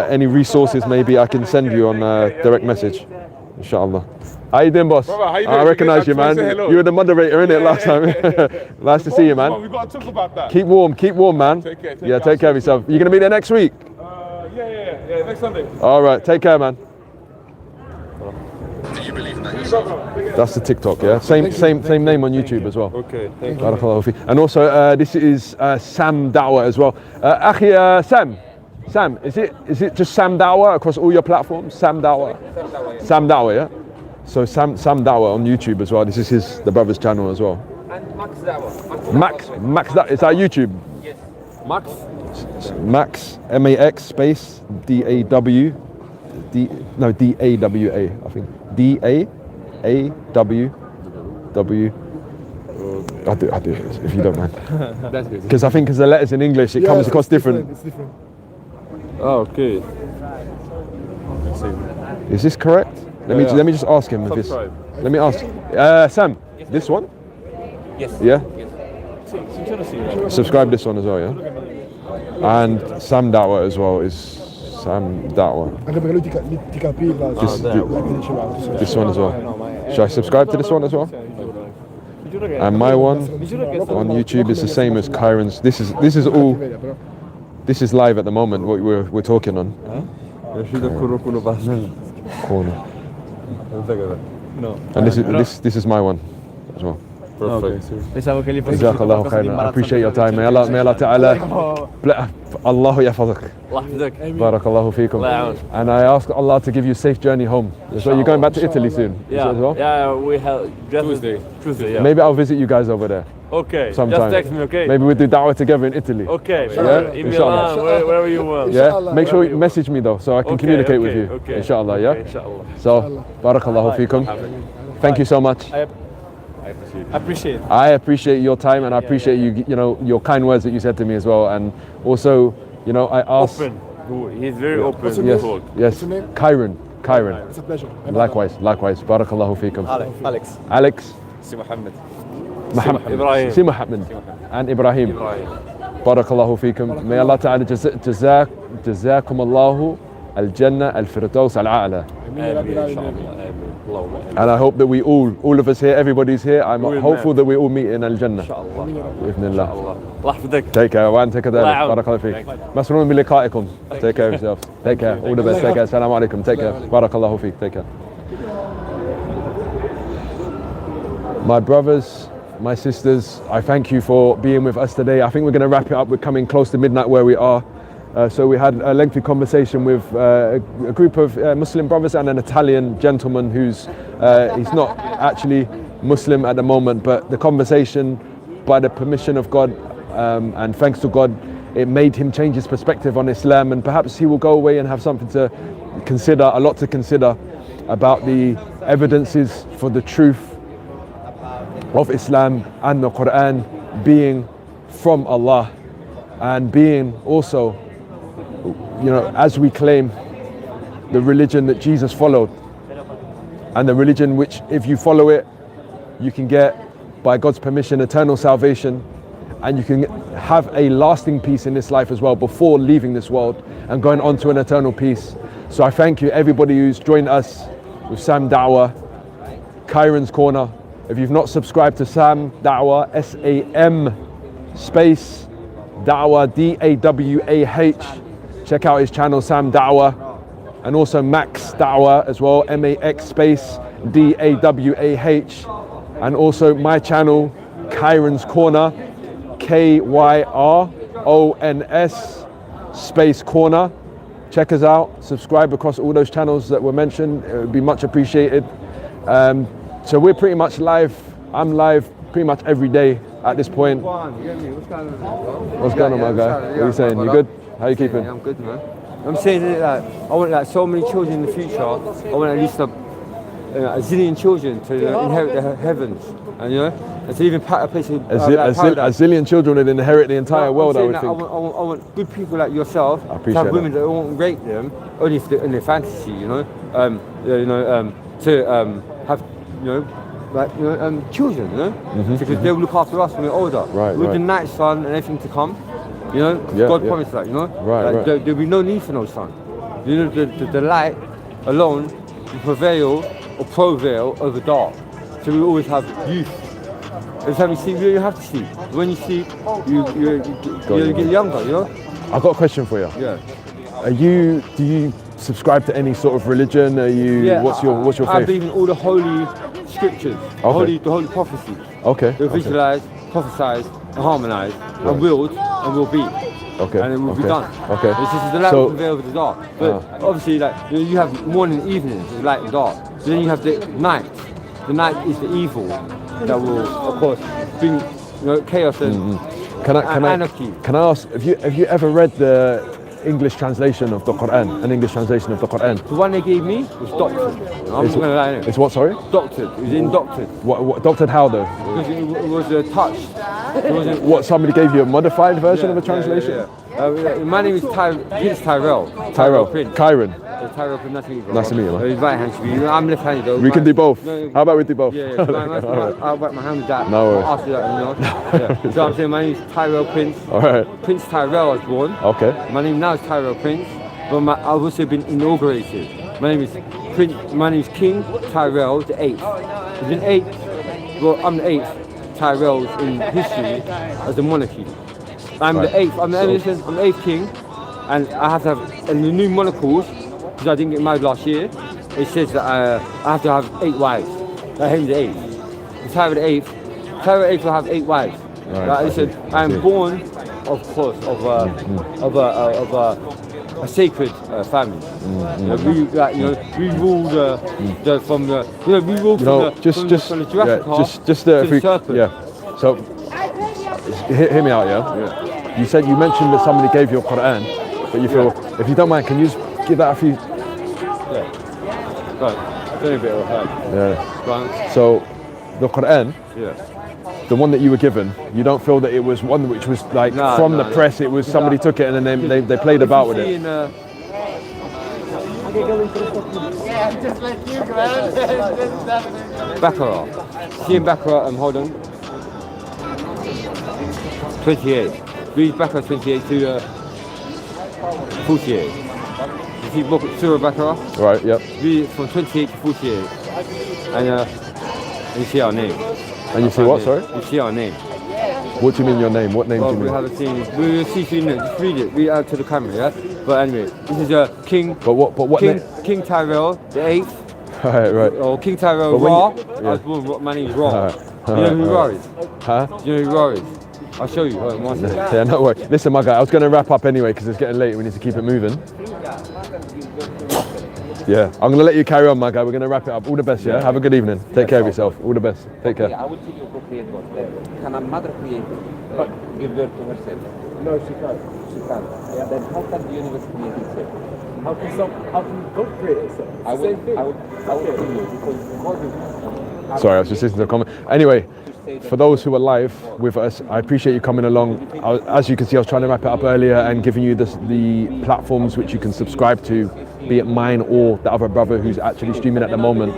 any resources, maybe I can send you on direct message. Inshallah. How you doing, boss? Brother, how you I doing? recognise you, man. You were the moderator, innit, last time? Nice to see you, man. We got to talk about that. Keep warm, man. Take care. Take care of yourself. You gonna be there next week? Yeah, next Sunday. All right, take care, man. That's the TikTok, yeah. Same name on YouTube as well. Okay, thank you. Barakallahu fi. And also, this is Sam Dawah as well. Akhi, Sam, is it just Sam Dawah across all your platforms? Sam Dawah, yeah. So Sam Dawah on YouTube as well. This is the brother's channel as well. And Max Dawah. Max, is that YouTube? Yes. Max, M-A-X space D-A-W, D-A-W-A, I think. D-A-A-W, W. I'll do it if you don't mind. That's good. Because I think as the letters in English, it comes across different. It's different. Oh, okay. Is this correct? Let me just ask him if this. Subscribe. Let me ask. Sam, this one? Yes. Yeah? Subscribe this one as well, yeah? And Sam Dawah as well is Sam Dawah. Anche perché lui ti capiva. This one as well. Should I subscribe to this one as well? And my one on YouTube is the same as Kyron's. This is live at the moment. What we're talking on. Corner. No. And this is my one as well. Perfect. Pensavo che gli fosse Jazak Allah Khair. I appreciate your time. May Allah Ta'ala Allahu yafazak. Barakallahu feekum. And I ask Allah to give you a safe journey home. So you're going back to Italy soon? Yeah. As well? Yeah, we have Tuesday, yeah. Maybe I'll visit you guys over there. Okay. Sometime. Just text me, okay? Maybe we'll do da'wah together in Italy. Okay. Yeah? In Milan, wherever you want. Yeah. Make sure you message me though, so I can communicate with you. Okay. Inshallah. Yeah. Inshallah. So, barakallahu feekum. Thank you so much. I appreciate it. I appreciate your time, and I appreciate you know, your kind words that you said to me as well. And also, you know, I asked. Open. He's very open. Yes. Talk. Yes. Kyron. It's a pleasure. Likewise. Barakallahu feekum. Alex. Si Muhammad. Ibrahim. Si Muhammad. And Ibrahim. Barakallahu feekum. May Allah Ta'ala jazakum Allahu al-Jannah al-Firdaus al-A'la. And I hope that we all of us here, everybody's here, I'm hopeful that we all meet in Al-Jannah. Bismillah. Take care. وأنت كذلك. بارك الله فيك. مسرور بلقائكم. Take care of yourself. Take care. All the best. Take care. Assalamu alaikum. Take care. بارك الله فيك. Take care. My brothers, my sisters, I thank you for being with us today. I think we're going to wrap it up. We're coming close to midnight where we are. So we had a lengthy conversation with a group of Muslim brothers and an Italian gentleman who's he's not actually Muslim at the moment, but the conversation, by the permission of God and thanks to God, it made him change his perspective on Islam, and perhaps he will go away and have something to consider, a lot to consider about the evidences for the truth of Islam and the Quran being from Allah, and being also, you know, as we claim, the religion that Jesus followed, and the religion which, if you follow it, you can get, by God's permission, eternal salvation, and you can have a lasting peace in this life as well before leaving this world and going on to an eternal peace. So I thank you, everybody who's joined us with Sam Dawah, Kyron's Corner. If you've not subscribed to Sam Dawah, S-A-M space Dawah, D-A-W-A-H. Check out his channel, Sam Dawah, and also Max Dawah as well, M-A-X space D-A-W-A-H, and also my channel, Kyron's Corner, K-Y-R-O-N-S space Corner. Check us out, subscribe across all those channels that were mentioned, it would be much appreciated. So we're pretty much live, I'm live pretty much every day at this point. What's going on, my guy? What are you saying? You good? How you keeping? Yeah, I'm good, man. I'm saying that I want like so many children in the future. I want at least a zillion children to inherit the heavens, and you know, and to even a place of a zillion children would inherit the entire world. I would think. I want good people like yourself I to appreciate have women that won't rape them only if in their fantasy, you know, to have, you know, like, you know, children, you know, because they will look after us when we're older. Right, with the night sun and everything to come. You know, God promised that, you know? Right. There'll be no need for no sun. You know, the light alone will prevail over dark. So we always have youth. Every time you sleep, you have to sleep. When you sleep, you get younger, you know? I've got a question for you. Yeah. Do you subscribe to any sort of religion? What's your faith? I believe in all the holy scriptures, the holy prophecies. Okay. They're visualized, prophesized, and harmonized, and willed, and will be. Okay. And it will be done. Okay. It's just the light will prevail over the dark. But obviously, like, you have morning and evening, it's light and dark. So then you have the night. The night is the evil that will, of course, bring, you know, chaos and anarchy. Can I ask? Have you ever read the English translation of the Quran, an English translation of the Quran. The one they gave me was doctored. I'm not gonna lie. It's what, sorry? Doctored. It was in doctored. What doctored how though? Because it was touched. It wasn't. What, somebody gave you a modified version of a translation? My name is Tyrell. Tyrell. Prince. Kyron. Tyrell Prince. Nice to meet you. Nice to meet you, man. He's right hand to me. I'm left handed though. We can do both. No, How about we do both? Yeah. I'll whack my hand with that. No worries. After that, you know. Yeah. So I'm saying my name is Tyrell Prince. All right. Prince Tyrell was born. Okay. My name now is Tyrell Prince, but I've also been inaugurated. My name is King Tyrell the 8th. He's been 8th. Well, I'm the 8th. Tyrell's in history as a monarchy. I'm the 8th. I'm the 8th king, and I have to have in the new monarchs because I didn't get married last year. It says that I have to have 8 wives. Like him the 8th. Tyrell the 8th. Tyrell the 8th will have 8 wives. Right. Like I said, I am born, of course, of a sacred family. We ruled from the Jurassic Park to the serpent. Yeah. So hear me out, yeah? You said you mentioned that somebody gave you a Quran, but you feel if you don't mind, can you just give that a few? Yeah. Right. Very bit of help. Yeah. Right. So the Quran. Yeah. The one that you were given, you don't feel that it was one which was like from the press, it was somebody took it and then they played about with it. Just like you, man. Baccarat. See in Baccarat, hold on. 28. Read Baccarat 28 to 48. You see book Surah Baccarat? Right, yep. Read it from 28 to 48. And you see our name. And you see what, sorry? You see our name. What do you mean your name? What name do you mean? We have a team. We will see soon. Just read it. Read it out to the camera, yeah? But anyway, this is King. But what King Tyrell the 8th. Right. Or King Tyrell Ra. I was born. My name is Ra. You know who Ra is? Huh? You know who Ra is? I'll show you. Hold on, one second. Yeah, no worries. Listen, my guy, I was going to wrap up anyway because it's getting late. We need to keep it moving. Yeah, I'm going to let you carry on, my guy. We're going to wrap it up. All the best, yeah? Have a good evening. Take care of yourself. All the best. Take care. I would say you procreate God. Can a mother create but give birth to herself? No, she can't. She can't. Yeah. Then how can the universe create itself? How can God create itself? I would tell you because God is. Sorry, I was just listening to a comment. Anyway, for those who are live with us, I appreciate you coming along. As you can see, I was trying to wrap it up earlier and giving you the platforms which you can subscribe to, be it mine or the other brother who's actually streaming at the moment,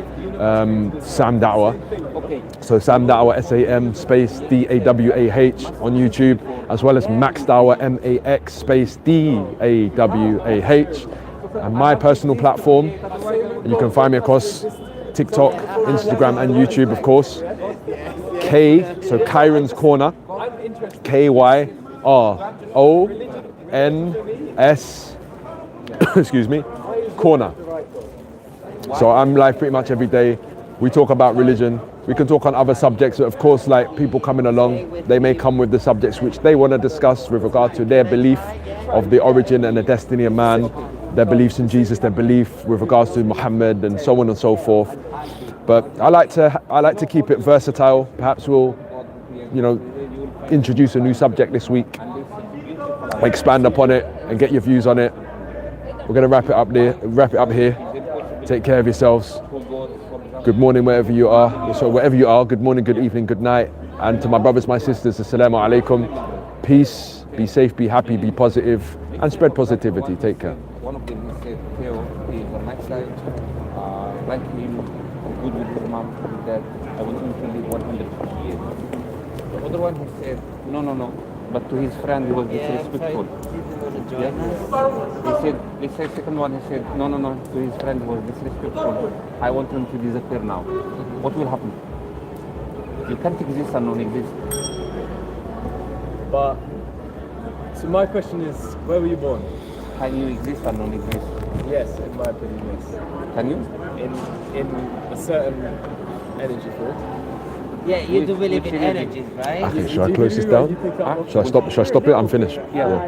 Sam Dawah. So Sam Dawah, SAM space DAWAH on YouTube, as well as Max Dawah, MAX space DAWAH. And my personal platform, you can find me across TikTok, Instagram and YouTube, of course. So Kyron's Corner, KYRONS, excuse me, Corner. So I'm live pretty much every day. We talk about religion. We can talk on other subjects. Of course, like people coming along, they may come with the subjects which they want to discuss with regard to their belief of the origin and the destiny of man, their beliefs in Jesus, their belief with regards to Muhammad and so on and so forth. But I like to keep it versatile. Perhaps we'll, introduce a new subject this week, expand upon it, and get your views on it. We're going to wrap it up here. Take care of yourselves. Good morning wherever you are. So wherever you are, good morning, good evening, good night. And to my brothers, my sisters, assalamu alaikum. Peace, be safe, be happy, be positive, and spread positivity. Take care. One of them, he said, Theo is on my side. Like him, I'm good with his mom, with dad. I will instantly 150 years. The other one, he said, no. But to his friend, he was disrespectful. Yeah? He said, second one, he said, no. To his friend, he was disrespectful. I want him to disappear now. What will happen? You can't exist and non-exist. But, so my question is, where were you born? Can you exist and non-exist? Yes, in my opinion, yes. Can you? In a certain energy field. Yeah, you do believe in energies, right? Okay, should I close this down? Should I stop it? I'm finished. Yeah.